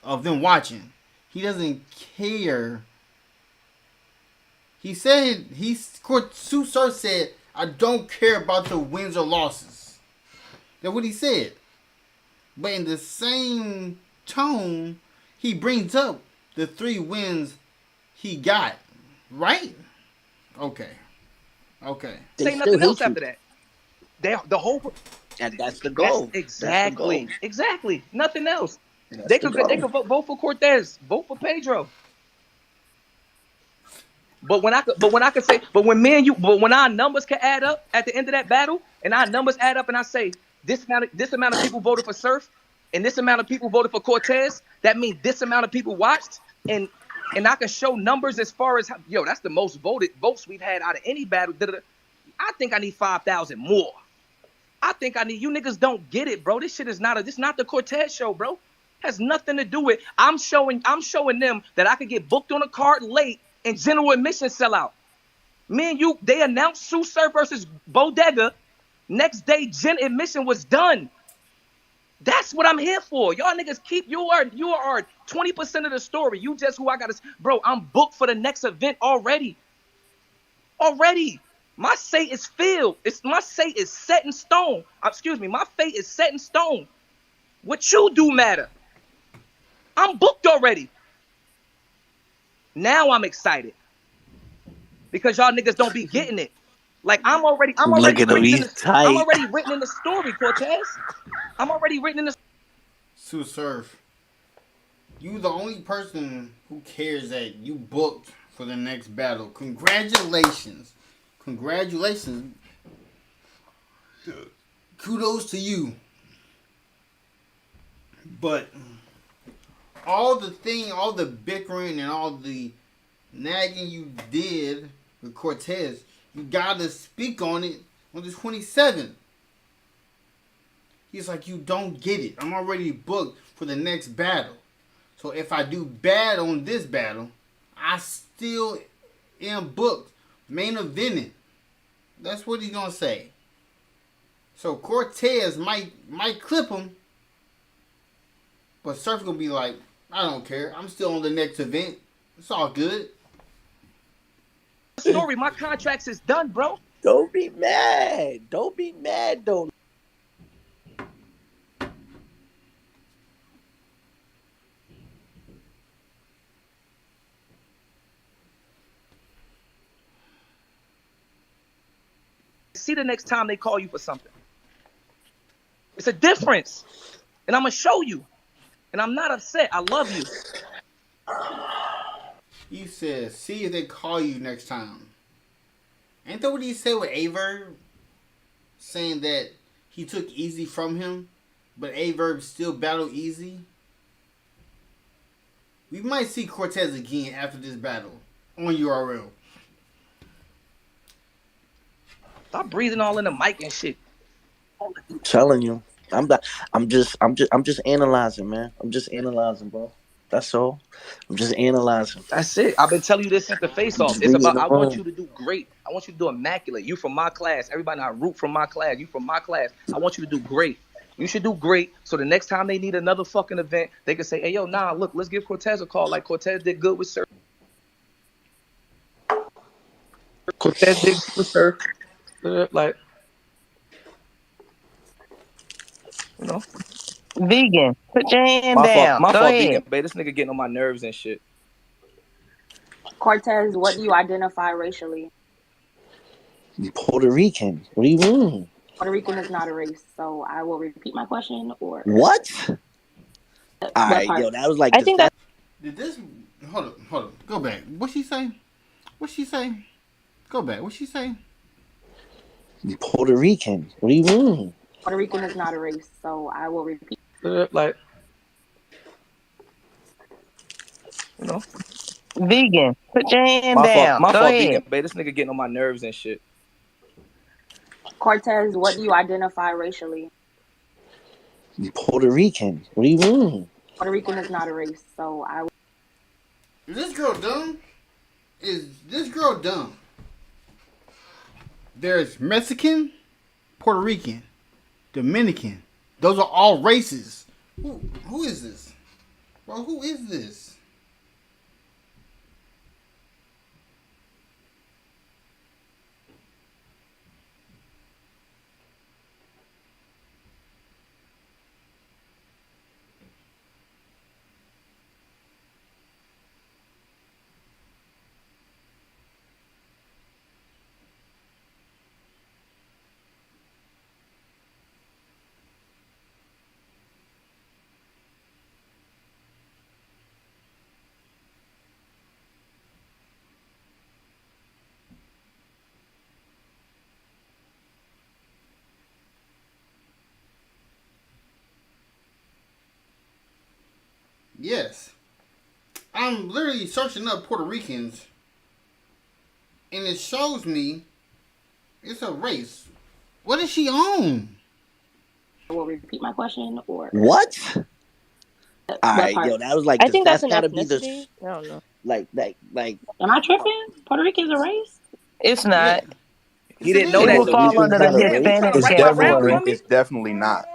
of them watching. He doesn't care. He said, Sue Surf said, I don't care about the wins or losses. That's what he said. But in the same tone, he brings up the 3 wins he got, right? Okay. They Say still nothing else hate you, after that. The whole. and that's the That's goal. That's the goal. exactly nothing else. That's the They goal. could vote for Cortez, vote for Pedro. But when our numbers can add up at the end of that battle, and our numbers add up, and I say this amount of people voted for Surf, and this amount of people voted for Cortez, that means this amount of people watched, and I can show numbers as far as that's the most votes we've had out of any battle. I think I need 5,000 more. I think I need you niggas don't get it, bro. This shit is not the Cortez show, bro. Has nothing to do with. I'm showing them that I could get booked on a card late and general admission sell out. Me and you, they announced Sue Surf versus Bodega. Next day, gen admission was done. That's what I'm here for. Y'all niggas you are 20% of the story. You just who I gotta, bro. I'm booked for the next event already. My fate is filled. My fate is set in stone. Excuse me, my fate is set in stone. What you do matter. I'm booked already. Now I'm excited. Because y'all niggas don't be getting it. Like I'm already Look at him, written in he's the I'm tight. already written in the story, Cortez. I'm already written in the Sue Surf, you the only person who cares that you booked for the next battle. Congratulations. Kudos to you. But all the bickering and all the nagging you did with Cortez, you gotta speak on it on the 27th. He's like, you don't get it. I'm already booked for the next battle. So if I do bad on this battle, I still am booked. Main eventing. That's what he's gonna say. So Cortez might clip him, but Surf gonna be like, I don't care. I'm still on the next event. It's all good. story. My contracts is done, bro. Don't be mad. Don't be mad, though. See the next time they call you for something. It's a difference. And I'm going to show you. And I'm not upset. I love you. He says, see if they call you next time. Ain't that what he said with Averb? Saying that he took Easy from him, but Averb still battled Easy? We might see Cortez again after this battle on URL. Stop breathing all in the mic and shit. I'm telling you. I'm just analyzing, man. I'm just analyzing, bro. That's all. I'm just analyzing. That's it. I've been telling you this since the face-off. It's about, I want you to do great. I want you to do immaculate. You from my class. Everybody not root from my class. You from my class. I want you to do great. You should do great. So the next time they need another fucking event, they can say, hey, yo, nah, look, let's give Cortez a call. Like Cortez did good with Sir. Cortez did good with Sir. Like, you know. Vegan, put your hand down. My Go fault, ahead. Vegan. Babe, this nigga getting on my nerves and shit. Cortez, what do you identify racially? Puerto Rican. What do you mean? Puerto Rican is not a race, so I will repeat my question. Or what? All right, part? yo, that was like. I think that. Did this? Hold up. Go back. What she say? Go back. What she say? Puerto Rican. What do you mean? Puerto Rican is not a race, so I will repeat. Like, you know. Vegan, put your hand down. My Go fault, ahead. Vegan. Babe, this nigga getting on my nerves and shit. Cortez, what do you identify racially? Puerto Rican. What do you mean? Puerto Rican is not a race, so I will. Is this girl dumb? There's Mexican, Puerto Rican, Dominican. Those are all races. Who is this? Bro, who is this? Yes. I'm literally searching up Puerto Ricans, and it shows me it's a race. What is she on? Will repeat my question or What? All what right, part? yo, that was like I think that's that's an gotta be the ethnicity. I don't know. like. Am I tripping? Puerto Rican is a race? It's Yeah. not. He didn't know It that, will so Puerto we fall just Rican's under the not a damn. You race. trying to Hispanic It's write my rap category. for me? definitely not.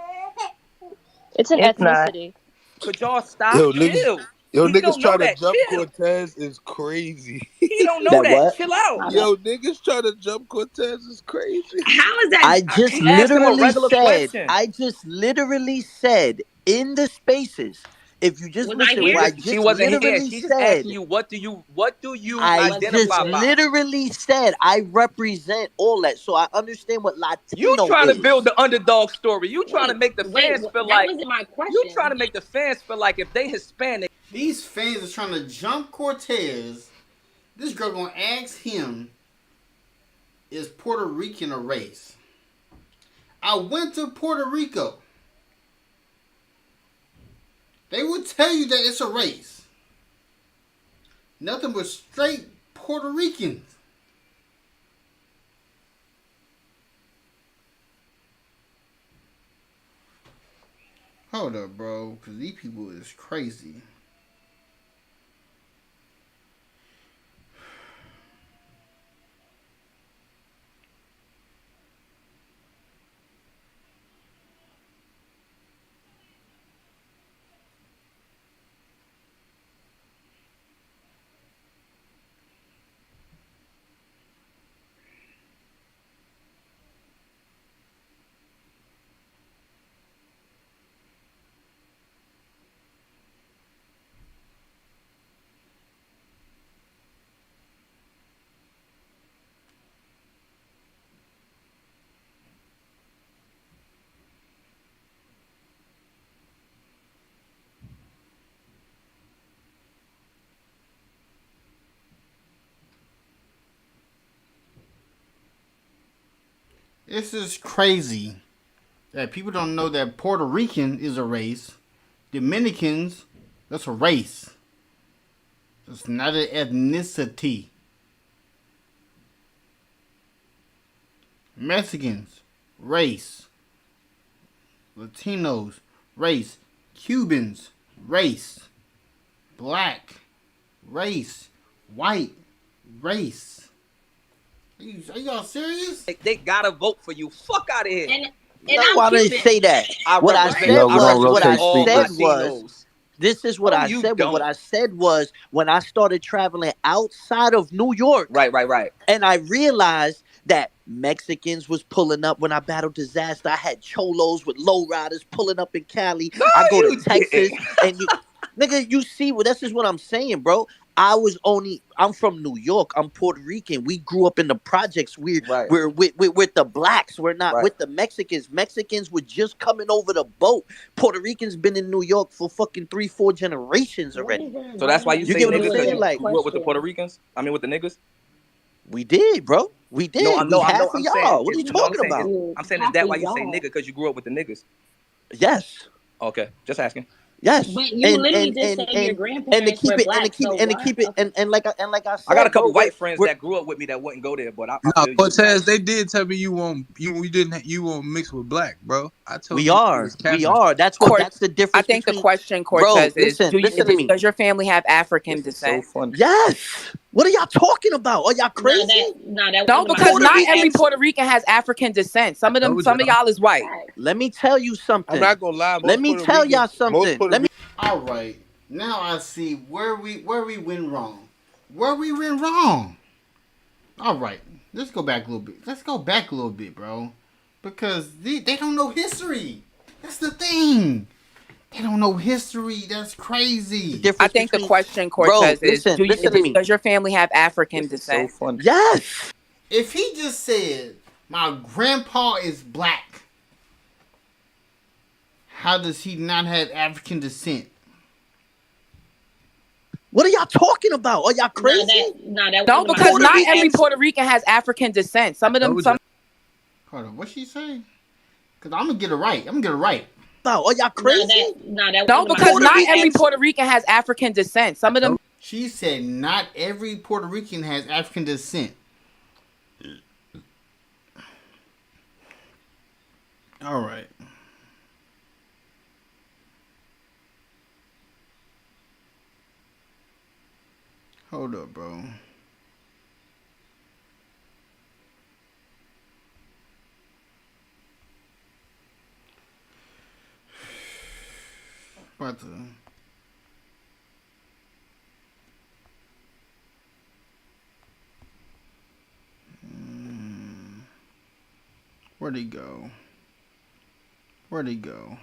It's an It's not. ethnicity. Could y'all stop? Yo, niggas, Chill. yo, He niggas don't know trying to that. jump Chill. Cortez is crazy. He don't know That that. what? Chill out. My bad. Yo, niggas trying to jump Cortez is crazy. How is that? I just He asked him a literally regular said. question. I just literally said in the spaces. If you just Was I listen, here? what I She just wasn't here. literally She's just said. asking you what do you I identify just by? literally said I represent all that, so I understand what You Latino trying to is. build the underdog story. You trying to make the fans feel that like wasn't my question. you trying to make the fans feel like if they Hispanic. These fans are trying to jump Cortez. This girl gonna ask him, is Puerto Rican a race? I went to Puerto Rico. They will tell you that it's a race. Nothing but straight Puerto Ricans. Hold up, bro, because these people is crazy. This is crazy that people don't know that Puerto Rican is a race. Dominicans, that's a race. It's not an ethnicity. Mexicans, race. Latinos, race. Cubans, race. Black, race. White, race. Are y'all serious? They gotta vote for you. Fuck out of here. And Why did they say that? What I said was, this is what I said. What I said was, when I started traveling outside of New York, right, and I realized that Mexicans was pulling up when I battled disaster. I had cholos with lowriders pulling up in Cali. No, I go to Texas, and nigga, you see, well, this is what I'm saying, bro. I'm from New York. I'm Puerto Rican. We grew up in the projects. We're with the blacks. We're not with the Mexicans. Mexicans were just coming over the boat. Puerto Ricans been in New York for fucking 3-4 generations already. So that's why you say get what I'm niggas saying? because Like, you grew up with the Puerto Ricans? I mean with the niggas? We did, bro. We did. No, I know. Half I'm of y'all. saying, What are you talking about? I'm saying is that why you say nigga because you grew up with the niggas? Yes. Okay, just asking. Yes, but you literally just said your grandparents and to keep were it, black, and to keep it, and like I said, I got a couple bro, white friends that grew up with me that wouldn't go there, but I Nah, feel you. Cortez, they did tell me you won't mix with black, bro. I told we you are. That's what. That's the difference. I think the question, Cortez, is: listen to me. Does your family have African descent? So yes. What are y'all talking about? Are y'all crazy? No, because not every Puerto Rican has African descent. Some of y'all is white. Let me tell you something. I'm not gonna lie. Let me tell y'all something. All right. Now I see where we went wrong. Where we went wrong. All right. Let's go back a little bit. Bro. Because they don't know history. That's the thing. They don't know history. That's crazy. I think the question, Cortez, is: does your family have African descent? So yes. If he just said my grandpa is black, how does he not have African descent? What are y'all talking about? Are y'all crazy? No, because not every Puerto Rican has African descent. Some of them. Hold on, what she say? Cause I'm gonna get it right. about? Are y'all crazy? No, because not every Puerto Rican has African descent. Some of them. She said not every Puerto Rican has African descent. All right. Hold up, bro. About to... Where'd he go? Where'd he go?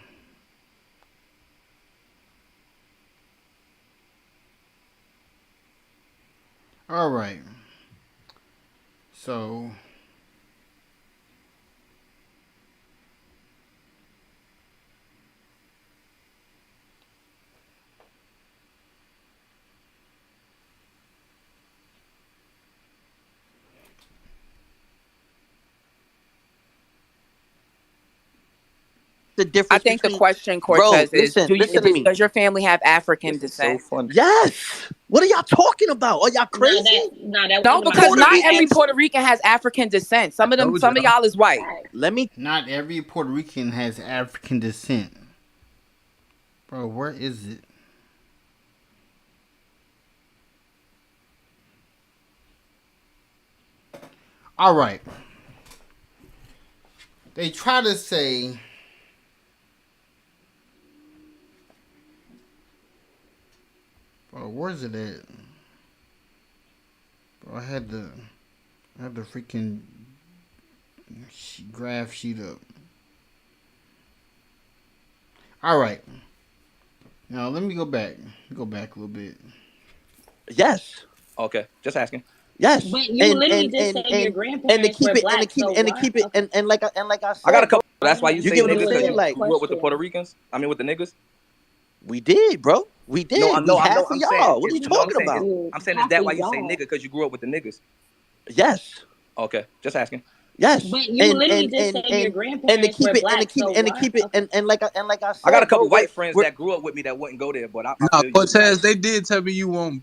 All right. So... The difference. I think the question, Cortez, is: listen to me. Does your family have African descent? So yes. What are y'all talking about? Are y'all crazy? No, because not every Puerto Rican has African descent. Some of y'all is white. Not every Puerto Rican has African descent. Bro, where is it? All right. They try to say... Bro, where's it at? Bro, I had the freaking graph sheet up. All right. Now let me go back. Go back a little bit. Yes. Okay, just asking. Yes. But you literally just said your grandparents were black, and like I said, I got a couple. That's why you say get what I'm niggas because saying? you Like, grew up with the Puerto Ricans. I mean, with the niggas. We did, bro. We did. No, I know. Half of I'm y'all. saying. What are you talking about? I'm saying is that why you say nigga because you grew up with the niggas? Yes. Okay, just asking. Yes. But you literally just said your grandparents were black, and like I said, I got a couple bro, white friends that grew up with me that wouldn't go there, but I Nah, feel you. Cortez, they did tell me you won't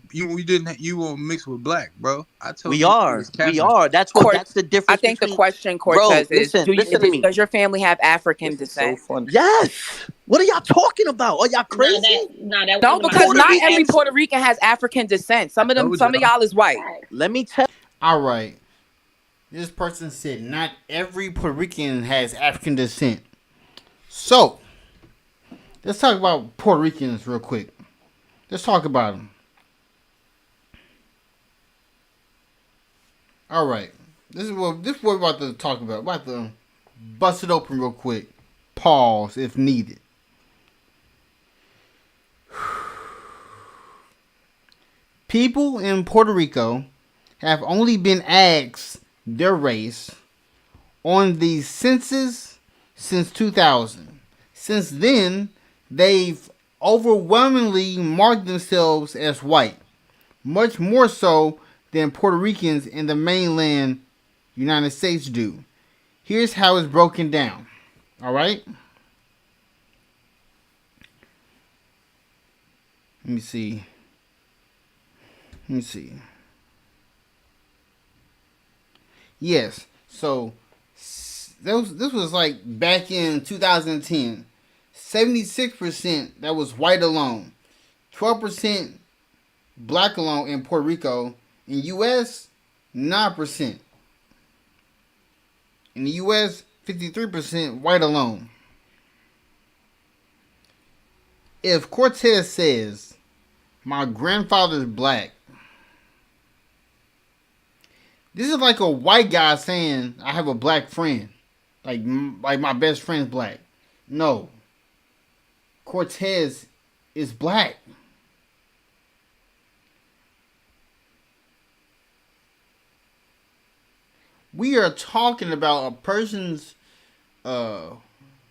mix with black, bro. I told we you are. That's the difference. I think the question, Cortez, is: Does your family have African descent? So funny. Yes. What are y'all talking about? Are y'all crazy? No, because not every Puerto Rican has African descent. Some of y'all is white. Let me tell. All right. This person said not every Puerto Rican has African descent. So, let's talk about Puerto Ricans real quick. Let's talk about them. All right. This is what we're about to talk about. We're about to bust it open real quick. Pause if needed. People in Puerto Rico have only been asked their race on the census since 2000. Since then, they've overwhelmingly marked themselves as white, much more so than Puerto Ricans in the mainland United States do. Here's how it's broken down. All right? Let me see. Yes. So this was like back in 2010. 76% that was white alone. 12% black alone in Puerto Rico. In US, 9%. In the US, 53% white alone. If Cortez says, my grandfather's black, this is like a white guy saying, I have a black friend. Like my best friend's black. No. Cortez is black. We are talking about a person's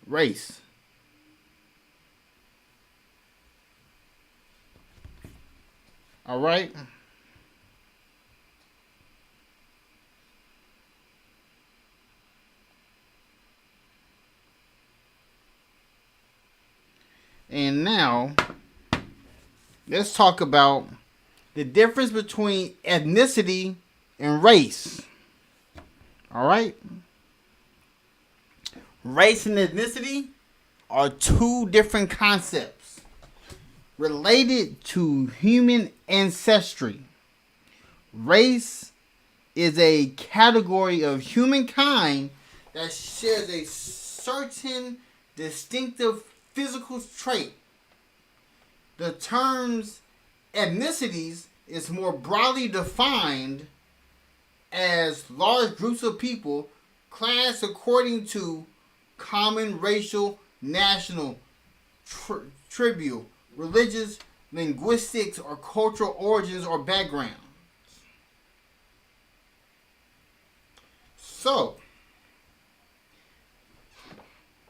race. All right? And now, let's talk about the difference between ethnicity and race. All right? Race and ethnicity are two different concepts related to human ancestry. Race is a category of humankind that shares a certain distinctive physical trait. The terms ethnicities is more broadly defined as large groups of people classed according to common racial, national, tribal, religious, linguistics, or cultural origins or backgrounds. So,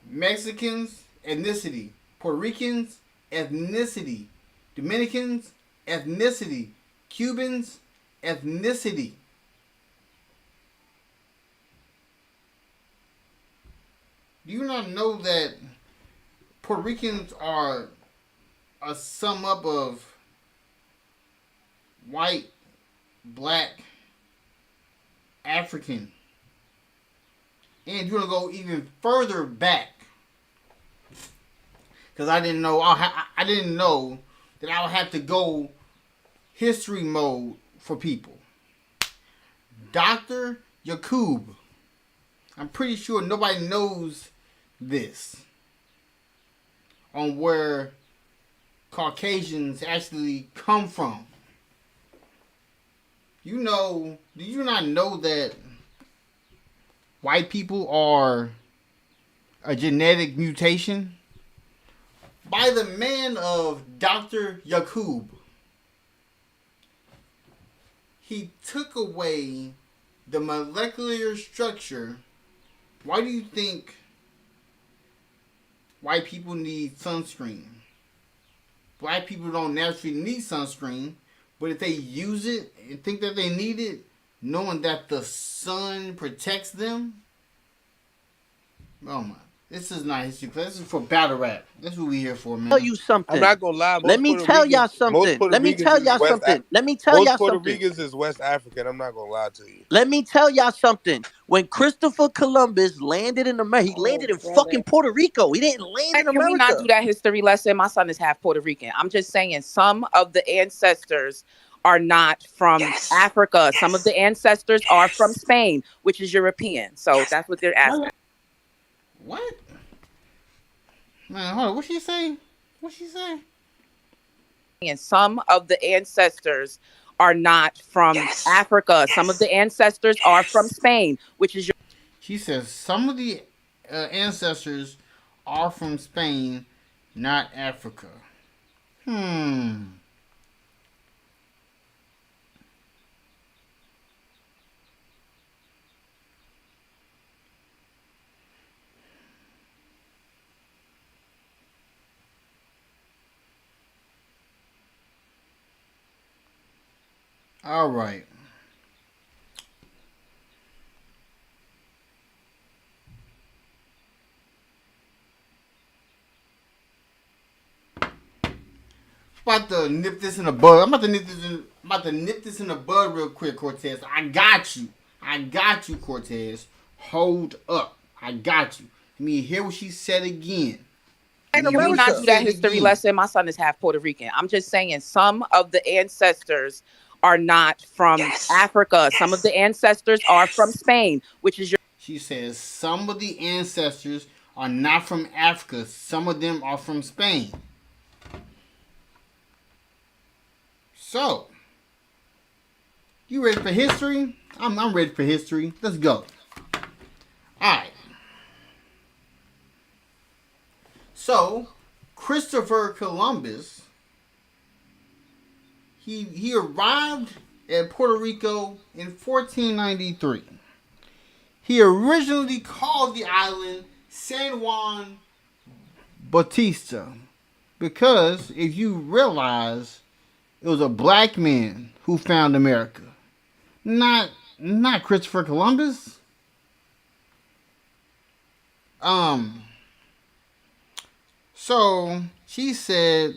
Mexicans, ethnicity. Puerto Ricans, ethnicity. Dominicans, ethnicity. Cubans, ethnicity. Do you not know that Puerto Ricans are a sum up of white, black, African? And you want to go even further back, because I didn't know I didn't know that I would have to go history mode for people. Dr. Yakub. I'm pretty sure nobody knows this on where Caucasians actually come from. Do you not know that white people are a genetic mutation? By the man of Dr. Yakub. He took away the molecular structure. Why do you think white people need sunscreen? Black people don't naturally need sunscreen, but if they use it and think that they need it, knowing that the sun protects them. Oh my. This is not history class. This is for battle rap. That's what we here for, man. Tell you something. I'm not gonna lie. Let me tell y'all something. Let me tell y'all something. Let me tell y'all something. Most Puerto Ricans is West African. I'm not gonna lie to you. Let me tell y'all something. When Christopher Columbus landed in America, he landed in fucking Puerto Rico. He didn't land in America. Can we not do that history lesson? My son is half Puerto Rican. I'm just saying some of the ancestors are not from Africa. Some of the ancestors are from Spain, which is European. So that's what they're asking. What? Man, hold on. What she say? What she say? And some of the ancestors are not from Africa. Some of the ancestors are from Spain, which is. She says some of the ancestors are from Spain, not Africa. All right. About to nip this in the bud. I'm about to nip this in the bud real quick, Cortez. I got you, Cortez. Hold up. I got you. Let me hear what she said again. Can we not do that history lesson? My son is half Puerto Rican. I'm just saying some of the ancestors are not from Africa. Some of the ancestors are from Spain, which is. She says some of the ancestors are not from Africa. Some of them are from Spain. So, you ready for history? I'm ready for history. Let's go. Alright. So, Christopher Columbus, he arrived at Puerto Rico in 1493. He originally called the island San Juan Bautista because, if you realize, it was a black man who found America. Not Christopher Columbus. So she said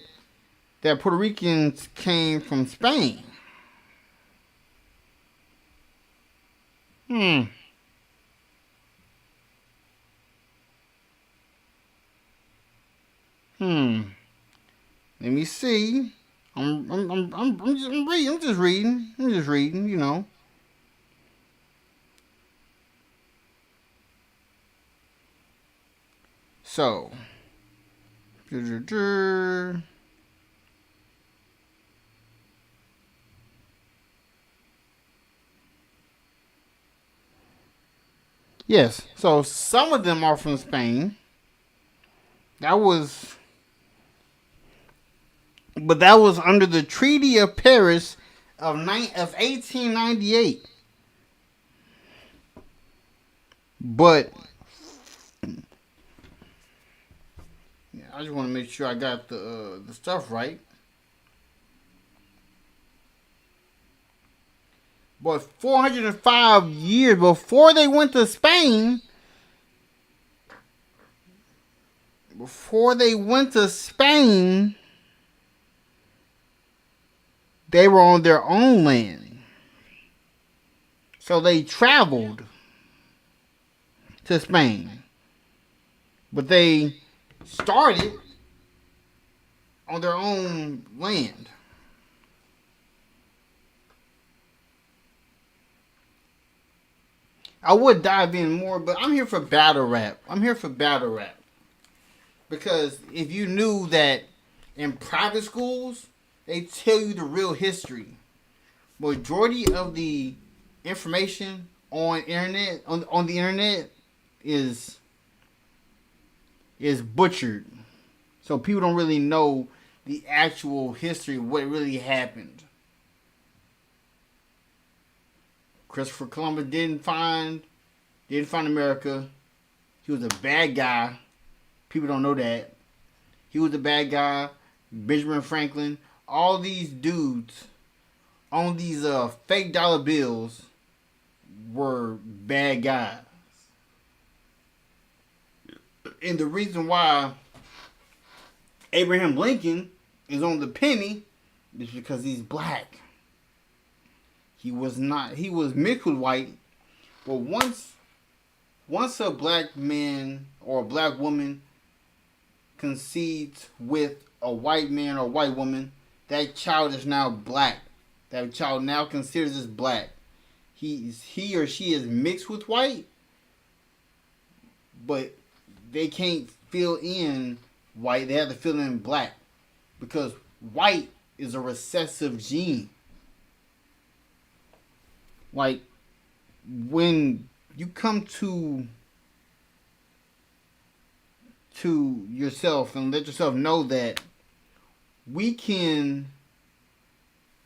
that Puerto Ricans came from Spain. Hmm. Let me see. I'm just reading. You know. So. Yes. So some of them are from Spain. That was under the Treaty of Paris of 1898. But I just want to make sure I got the stuff right. But 405 years before they went to Spain, they were on their own land. So they traveled to Spain. But they started on their own land. I would dive in more, but I'm here for battle rap. Because if you knew that in private schools, they tell you the real history. Majority of the information on the internet is butchered. So people don't really know the actual history of what really happened. Christopher Columbus didn't find America. He was a bad guy. People don't know that. He was a bad guy. Benjamin Franklin, all these dudes on these fake dollar bills were bad guys. And the reason why Abraham Lincoln is on the penny is because he's black. He was mixed with white. But once a black man or a black woman concedes with a white man or white woman, that child is now black. That child now considers as black. He or she is mixed with white, but they can't fill in white. They have to fill in black because white is a recessive gene. Like when you come to yourself and let yourself know that we can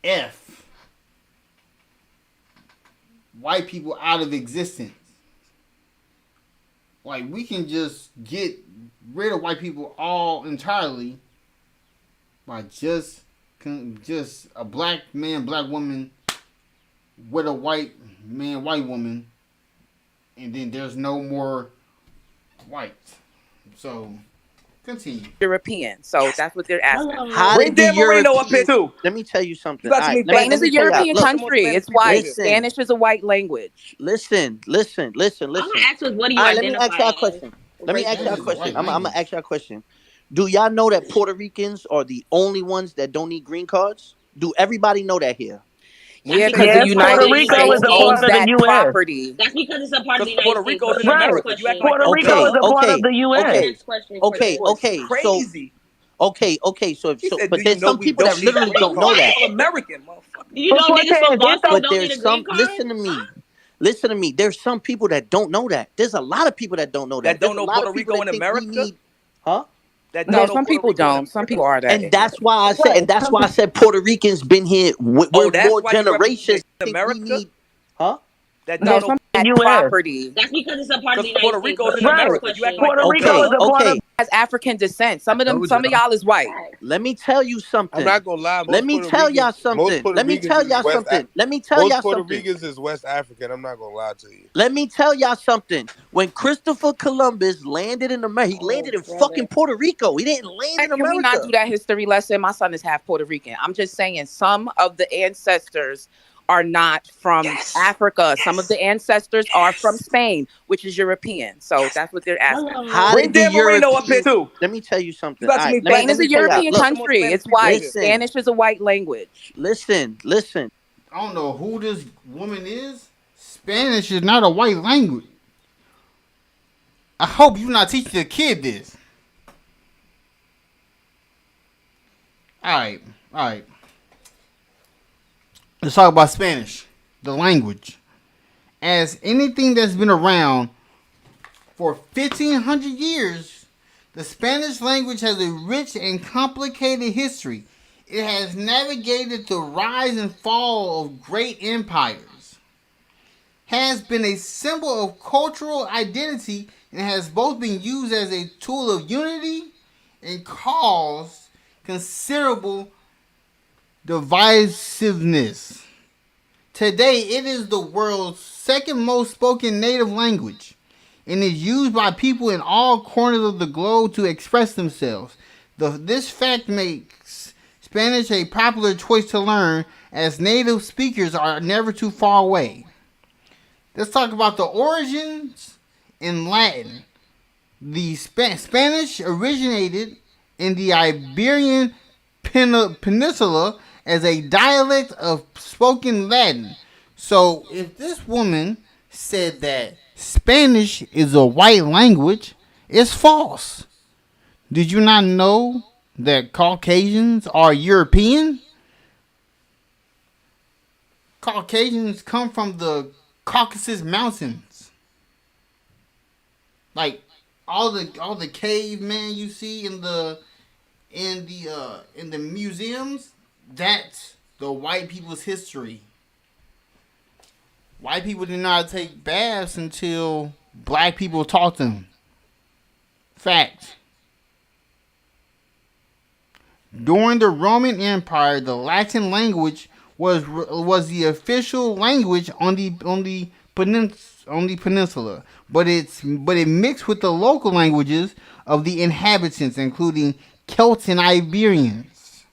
F white people out of existence. Like we can just get rid of white people all entirely by just a black man, black woman with a white man, white woman, and then there's no more whites. So continue. European. So that's what they're asking. How did the Europeans? Let me tell you something. Spain is a European country. It's white. Spanish is a white language. Listen. I'm gonna ask us, what do you identify as? Let me ask y'all a question. I'm gonna ask y'all a question. Do y'all know that Puerto Ricans are the only ones that don't need green cards? Do everybody know that here? Yeah, because the United States owns that property. That's because it's a part of the United States. Puerto Rico's in America. Puerto Rico is a part of the U.S. Okay. Crazy. But there's some people that literally don't know that. American, motherfucker. You know niggas from Boston don't need a green card? Listen to me. There's some people that don't know that. There's a lot of people that don't know that. That don't know Puerto Rico in America? Huh? No, some people don't. Some people are that. And that's why I said Puerto Ricans been here. We're more generations. America? Huh? No, some the U.S. property. That's because it's a part of the Because Puerto United States. Rico's in Right. America. You act like Puerto Rico is a part of. Has African descent. Some of Told y'all. y'all is white. Let me tell you something. I'm not gonna lie. Let me tell y'all something. Let me tell y'all something. Let me tell y'all Most Puerto something. Ricans is West African. I'm not gonna lie to you. Let me tell y'all something. When Christopher Columbus landed in America, he landed in fucking Puerto Rico. He didn't land in Can we not America. do that history lesson? My son is half Puerto Rican. I'm just saying some of the ancestors are not from Africa. Some of the ancestors are from Spain, which is European. So that's what they're asking. How Bring did the Dan Marino up here Europeans? too. Let me tell you something. You got some All right, Spain is a tell y'all. European Look, country. It's white. Listen. Spanish is a white language. Listen. I don't know who this woman is. Spanish is not a white language. I hope you're not teaching the kid this. All right. Let's talk about Spanish, the language. As anything that's been around for 1,500 years, the Spanish language has a rich and complicated history. It has navigated the rise and fall of great empires, has been a symbol of cultural identity, and has both been used as a tool of unity and caused considerable divisiveness. Today, it is the world's second most spoken native language and is used by people in all corners of the globe to express themselves. This fact makes Spanish a popular choice to learn, as native speakers are never too far away. Let's talk about the origins in Latin. The Spanish originated in the Iberian Peninsula as a dialect of spoken Latin. So if this woman said that Spanish is a white language, it's false. Did you not know that Caucasians are European? Caucasians come from the Caucasus Mountains. Like all the cavemen you see in the museums, that's the white people's history. White people did not take baths until black people taught them. Fact. During the Roman Empire, the Latin language was the official language on the peninsula, but it mixed with the local languages of the inhabitants, including Celts and Iberians,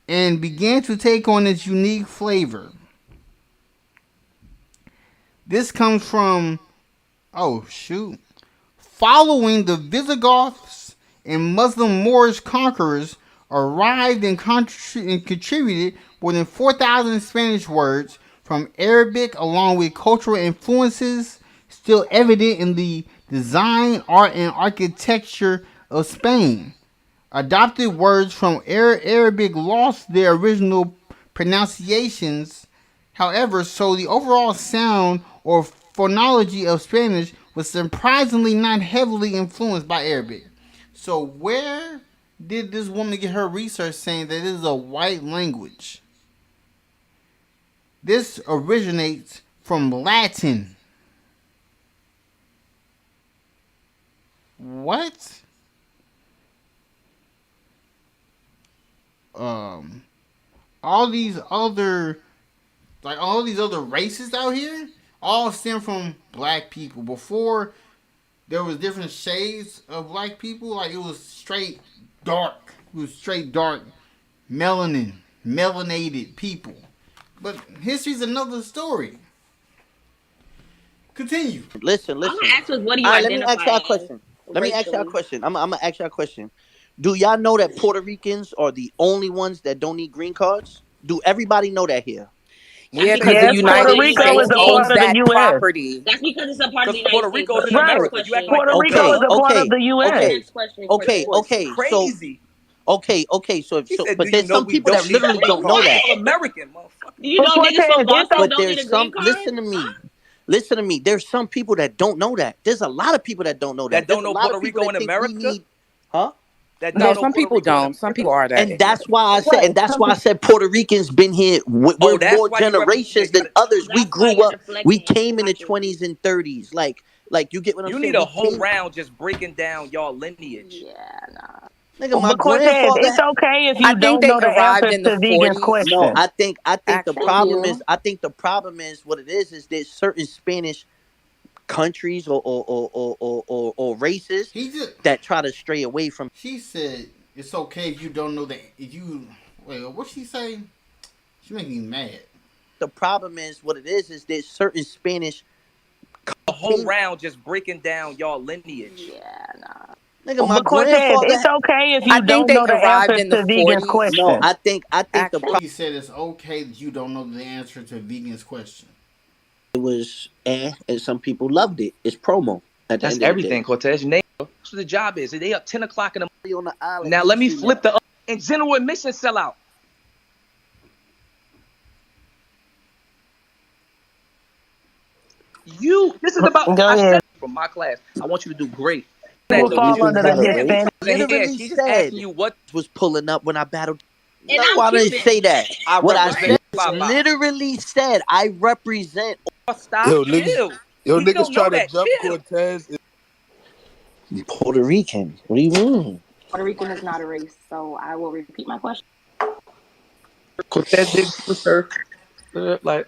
and began to take on its unique flavor. This comes from, following the Visigoths and Muslim Moorish conquerors arrived and contributed more than 4,000 Spanish words from Arabic, along with cultural influences still evident in the design, art, and architecture of Spain. Adopted words from Arabic lost their original pronunciations, however, so the overall sound or phonology of Spanish was surprisingly not heavily influenced by Arabic. So where did this woman get her research saying that it is a white language? This originates from Latin. What? All these other races out here all stem from black people. Before, there was different shades of black people. Like, it was straight dark. Melanated people. But history's another story. Continue. Listen. I'm gonna ask us, what do you All right, let me identify ask y'all a as question. Let me ask y'all a racially? question. I'm gonna ask y'all a question. Do y'all know that Puerto Ricans are the only ones that don't need green cards? Do everybody know that here? Yeah, That's because because the Yes, it's a part of Puerto the United Rico United is States a States. part owns of the that U.S. property. That's because it's a part of the Because United Puerto States. Rico's What's in your Right. next America. You act question? like Puerto Rico is a part of the U.S. Okay. Next question, Okay. Cortez. Okay. Crazy. So, He said, but "Do you there's know some we people that don't need literally green don't know cards? that. All American, motherfucker." Do you But know niggas Cortez, from it's Boston a don't need a green card? Listen to me. Listen to me. There's some people that don't know that. There's a lot of people that don't know that. That There's don't a know lot Puerto of people Rico that in think we America. need, huh? That No, Donald some Puerto people Rico in don't. Some people America. are that And that's ignorant. why I said, Puerto Ricans been here. We're that's more why you generations represent. than others. We That's why grew you're up. We deflecting. came in the Got you. 20s and 30s. Like you get what I'm You saying? need a We whole came, round just breaking down y'all lineage. Yeah, nah. nigga. My But Cortez, grandfather. it's okay if I you think don't they know the arrived answer in the to Vegan's 40s. No, question. I think the Actually, Thank problem is you. what it is there's certain Spanish countries or races He just that try to stray away from. she said it's okay if you don't know that if you wait. What she say? She making me mad. The problem is what it is there's certain Spanish. A whole round just breaking down y'all lineage. Yeah, nah. Nigga, my But Cortez, grandfather. it's okay if I you think don't they know the arrived answer in the to Vegan's 40s. No, question. I think the Actually, He said it's okay that you don't know the answer to Vegan's question. it was and some people loved it. It's promo at the That's end of the day. everything, Cortez. You name it. That's what the job is. They up 10 o'clock in the On the island, Now let me flip the and general admission sellout. This is about Go I ahead. said from my class. I want you to do great. You will Puerto fall Ricans under the got a race. Hispanic. Literally She's just said asking you what was pulling up when I battled. And No, I'm I didn't Cuban. say that. I What I represent. said literally said I represent. Stop, Yo, chill. yo, He niggas don't know try to that. jump Chill. Cortez. Puerto Rican. What do you mean? Puerto Rican is not a race, so I will repeat my question. Cortez did research. Like,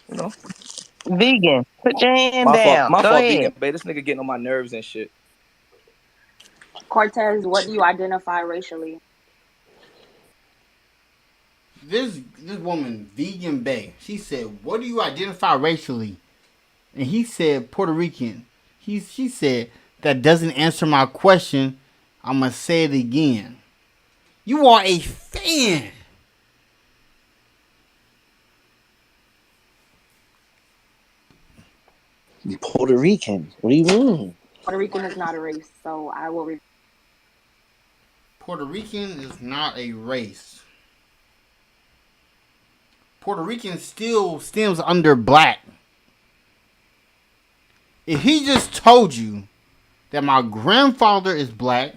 you know. Vegan, put your hand My fault. down. My Go fault, ahead. Vegan. Babe, this nigga getting on my nerves and shit. Cortez, what do you identify racially? This woman, Vegan Bay, she said, "What do you identify racially?" And he said, "Puerto Rican." She said, "That doesn't answer my question. I'm gonna say it again. You are a fan." Puerto Rican. What do you mean? Puerto Rican is not a race, so I will repeat. Puerto Rican is not a race. Puerto Rican still stems under black. If he just told you that my grandfather is black,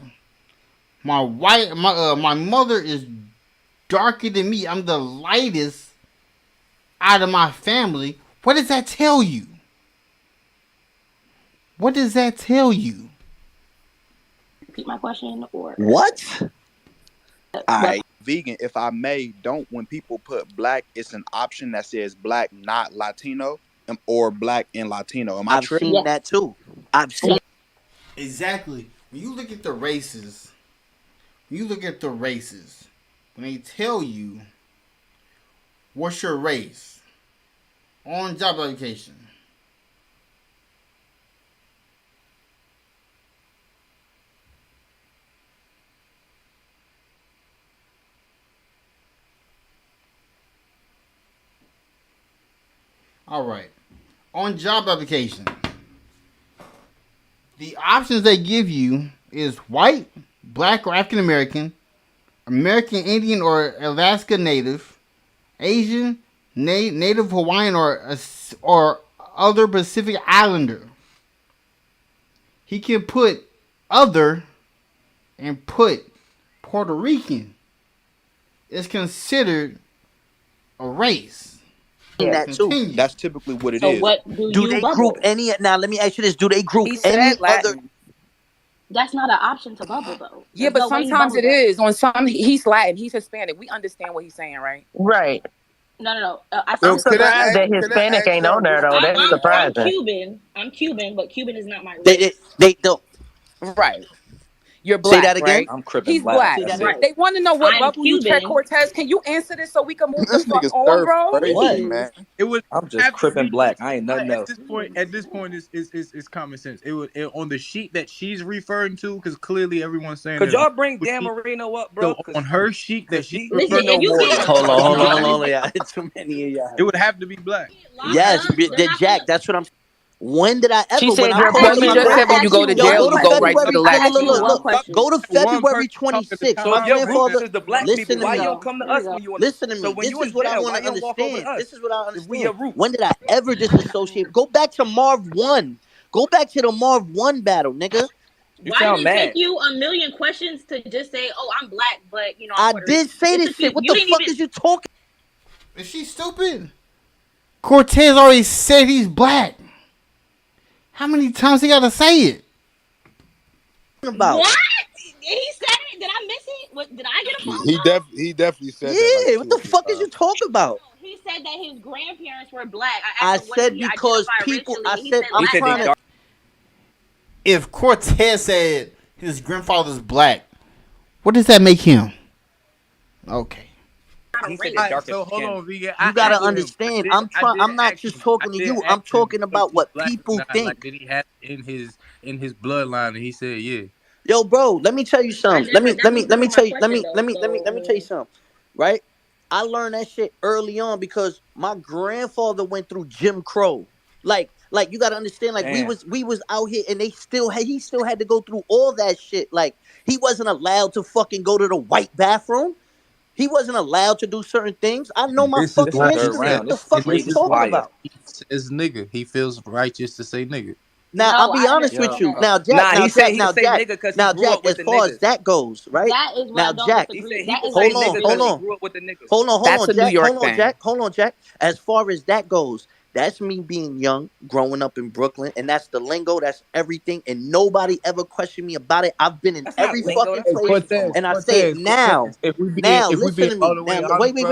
my mother is darker than me, I'm the lightest out of my family, what does that tell you? What does that tell you? Repeat my question or what? All right, Vegan, if I may, don't when people put black, it's an option that says black, not Latino, or black and Latino. Am I I've tripping? seen that too. I've seen. Exactly. When you look at the races, when they tell you what's your race on job application, all right, on job application, the options they give you is white, black or African American, American Indian or Alaska Native, Asian, Native Hawaiian or other Pacific Islander. He can put other and put Puerto Rican. It's considered a race. That too. That's typically what it so is. what do they you group bubble? any? Now let me ask you this: do they group he said any Latin. other? That's not an option to bubble though. Yeah, There's but no way he sometimes it bubbles that. is. On some, he's Latin. He's Hispanic. We understand what he's saying, right? Right. No. I I'm said surprised that Hispanic ain't on there though. That's I'm surprising. Cuban. I'm Cuban, but Cuban is not my They race. don't. Right. You're Say black, that again. right? I'm crippin' He's black. black. That's Right. it. They want to know what I'm bubble you check, Cuban. Cortez. Can you answer this so we can move the This fuck nigga on, serve bro? crazy, Please. man. It would I'm just have to crippin' be black. I ain't nothing else. At this point, it's common sense. On the sheet that she's referring to, because clearly everyone's saying Could there's y'all bring multiple Dan sheets. Marino up, So bro? on her sheet that she's Listen, referring if you more get than Hold fucking on, yeah. Too many of y'all. it would have to be black. Yes, locked up, they're the not Jack. gonna. That's what I'm. When did I ever? She When said I'm your Remember, posting you my question. just I said when grandfather. you asked go you to Yo, one jail, go to you go right question. to the February. I Latin asked you people. one Look. question. Go to One February person talking to 26th. So My if your Congress. roots grandfather. is the black Listen people, to why you me. don't come to Here we us go. when you in? Listen to So me. when This you is in what I jail, want why to you don't walk over to understand. us? This is what I If we understand. your roots. When did I ever disassociate? Go back to Marv 1. Go back to the Marv 1 battle, nigga. You Why sound did it take mad. you a million questions to just say, "Oh, I'm black, but you know I'm I Puerto did Rican"? say It this took shit. What you the didn't fuck even. is you talking Is she stupid? Cortez already said he's black. How many times he gotta say it? about? What? He said it. Did I miss it? What? Did I get a phone He call? definitely said that like Yeah, what two or the three fuck is you times. talking about? He said that his grandparents were black. I asked I him, "What does said he because identify people. racially?" I And he said said I'm He said they trying to. Latin. dark. If Cortez said his grandfather's black, what does that make him? Okay. Not a He said race. they All right, darker so hold skin. on, vegan. I You gotta asked him. understand. I did I'm not ask just him. I talking to did you. ask I'm him, talking was about he what black or people not? Like, think. did he have it in his bloodline? And he said, yeah. Yo, bro, let me tell you something. That was never my question though. Let So I me tell you mean, something. Right? I learned that shit early on because my grandfather went through Jim Crow. Like you gotta understand. Like Damn. we was out here, and he still had to go through all that shit. Like he wasn't allowed to fucking go to the white bathroom. He wasn't allowed to do certain things. I know my This is fucking This is why he third history. said, What round. the This fuck and is this you rage is is talking why fire. about? he says nigga. He feels righteous to say nigga. Now I'll no, be I honest with understand Yo. you. that. Nah, he Now say Jack, nigga because he grew up with as the far as niggas. that goes, right? That is what Now I don't Jack, He disagree. said he That could is what say I hold nigga on, because hold disagree he with. on. grew up with the niggas. Hold That's on, a New Jack. York thing. Hold on, Jack. As far as that goes, that's me being young, growing up in Brooklyn, and that's the lingo, that's everything, and nobody ever questioned me about it. I've been in That's not every lingo. fucking That's Hey, where place, you from. and I say it now. Cortez. If we being Now, listen to all me. the way Now, honest, bro,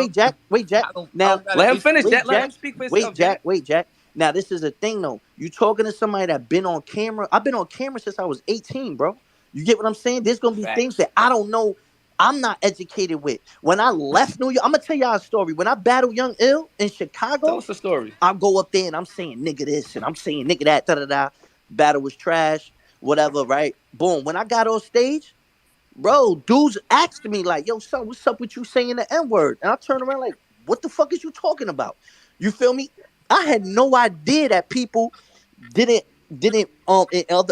wait, Jack. I Now, don't got an Let him issue finish, with Jack. wait, Let Jack. him speak for himself, Wait, Jack. Now, this is the thing, though. You talking to somebody that been on camera. I've been on camera since I was 18, bro. You get what I'm saying? There's gonna be things Facts. that I don't know. I'm not educated with. When I left New York, I'm gonna tell y'all a story. When I battled Young Ill in Tell Chicago, us the story. I go up there and I'm saying nigga this and I'm saying nigga that, da da da. Battle was trash, whatever, right? Boom. When I got on stage, bro, dudes asked me like, "Yo, son, what's up with you saying the N word?" And I turn around like, "What the fuck is you talking about?" You feel me? I had no idea that people didn't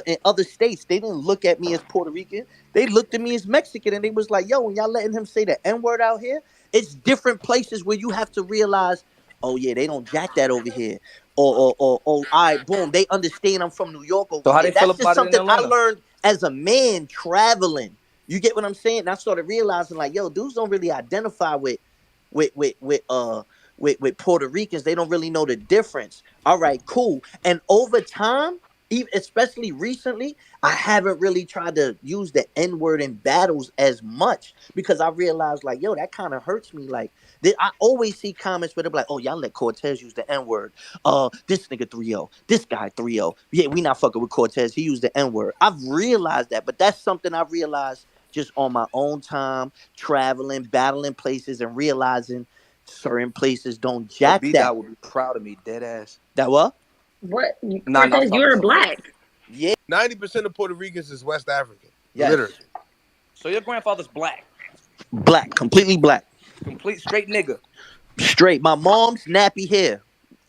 in other states they didn't look at me as Puerto Rican. They looked at me as Mexican, and they was like, "Yo, when y'all letting him say the N word out here, it's different places where you have to realize." Oh yeah, they don't jack that over here. All right, boom. They understand I'm from New York over So how here. they feel That's just about it in something I Atlanta? learned as a man traveling. You get what I'm saying? And I started realizing like, yo, dudes don't really identify with with with uh with Puerto Ricans. They don't really know the difference. All right, cool. And over time, even especially recently, I haven't really tried to use the N word in battles as much because I realized like, yo, that kind of hurts me. Like, I always see comments where they're like, oh, y'all let Cortez use the N word. This nigga 3-0, this guy 3-0. Yeah, we not fucking with Cortez. He used the N word. I've realized that, but that's something I realized just on my own time, traveling, battling places, and realizing certain places don't Yo, jack B that. Dot would be proud of me, dead ass. That what? What? Nah, I was Cortez, talking to you're somebody. black. Yeah. 90% of Puerto Ricans is West African. Yes. Literally. So your grandfather's black, Black. Completely black. complete straight nigga. Straight. My mom's nappy hair.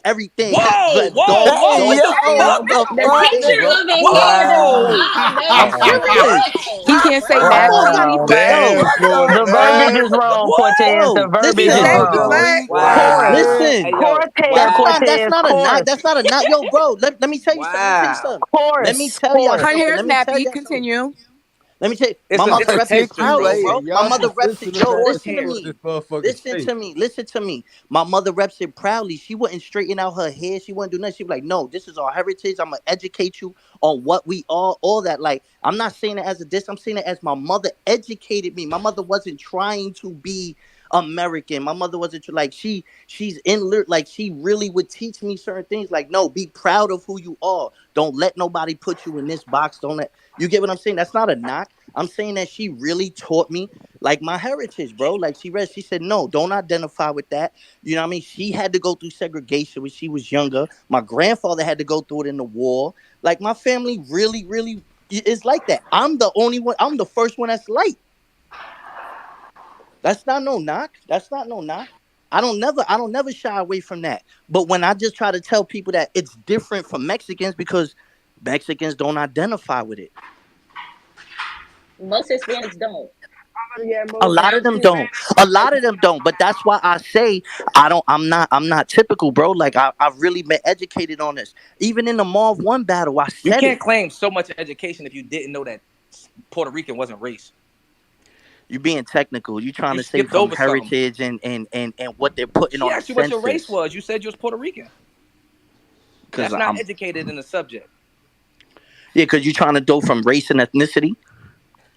Everything. Whoa, whoa, Dark, whoa! Hey, What dark yo, the skin. fuck? what the The fuck? Everything, texture bro. of the hair does Wow. not I'm match. serious. He can't say Come on, nappy. y'all. He Wow. black. Yo, Damn, The verbiage Cortez. is wrong, Cortez. The bro, verbiage He is said listen. he wrong. black. Wow. Cortez. Listen. Hey yo, Cortez, That's not wow, that's Cortez, not a knock. course, That's not a knock. Yo, bro, let me tell you something. Let me tell you wow. something. Let me course, tell y'all course. Her something. hair's Let me tell nappy. y'all something. Continue. Let me tell you, It's my a mother it's a reps it texture, bro. proudly, bro. Articulate. My Y'all mother just reps it. listen to Yo, the listen to articulate me. this motherfucker Listen to straight. me. Listen to me. My mother reps it proudly. She wouldn't straighten out her hair. She wouldn't do nothing. She'd be like, no, this is our heritage. I'm gonna educate you on what we are, all that. Like, I'm not saying it as a diss. I'm saying it as my mother educated me. My mother wasn't trying to be American. My mother wasn't like she's like she really would teach me certain things. Like, no, be proud of who you are. Don't let nobody put you in this box. Don't let you get what I'm saying. That's not a knock. I'm saying that she really taught me like my heritage, bro. Like she said, no, don't identify with that. You know what I mean? She had to go through segregation when she was younger. My grandfather had to go through it in the war. Like my family really is like that. I'm the only one. I'm the first one that's light. That's not no knock. That's not no knock. I don't never shy away from that. But when I just try to tell people that it's different from Mexicans because Mexicans don't identify with it. Most Hispanics don't. Yeah, A most lot of Now them Cuban. don't. A lot of them don't. But that's why I say I'm not typical, bro. Like I've really been educated on this. Even in the Marv 1 battle, I You said can't it. claim so much education if you didn't know that Puerto Rican wasn't race. You being technical. You trying You to say skipped from over something. heritage and what they're putting She on the asked you what your race census. was. You said you was Puerto Rican. Because That's not I'm educated in the subject. yeah, because you're trying to go from race and ethnicity.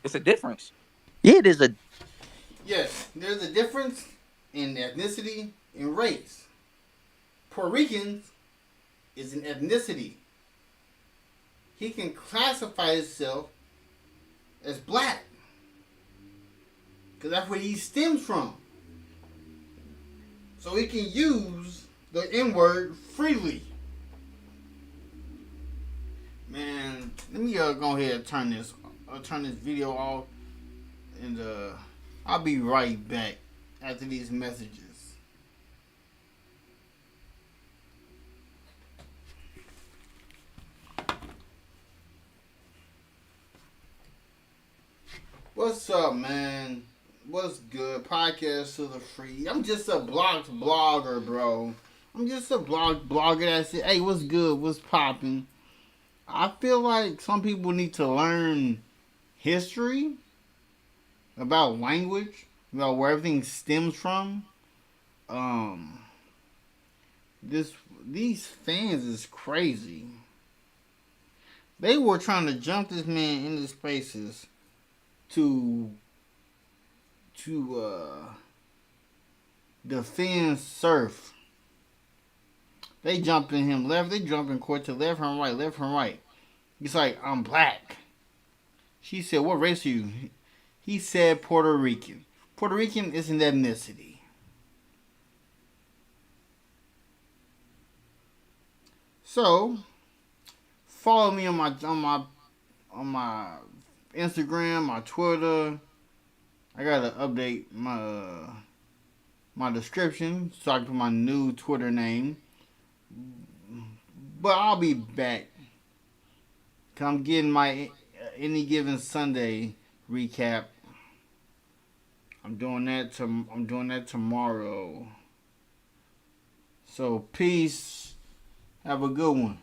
It's a difference. Yeah, it is a Yes, there's a difference in ethnicity and race. Puerto Ricans is an ethnicity. He can classify himself as black. Because that's where he stems from. So he can use the N-word freely. Man, let me go ahead and turn this video off. And I'll be right back after these messages. What's up, man? What's good? Podcast to the free. I'm just a blogger, bro. I'm just a blogger that's it. Hey, what's good? What's popping? I feel like some people need to learn history about language, about where everything stems from. Um, these fans is crazy. They were trying to jump this man into spaces to defend surf. They jumping him left. They jumping court to left and right, left and right. He's like, I'm black. She said, what race are you? He said Puerto Rican. Puerto Rican is an ethnicity. So, follow me on my Instagram, my Twitter. I gotta update my description so I can put my new Twitter name. But I'll be back. I'm getting my any given Sunday recap. I'm doing that tomorrow. So peace. Have a good one.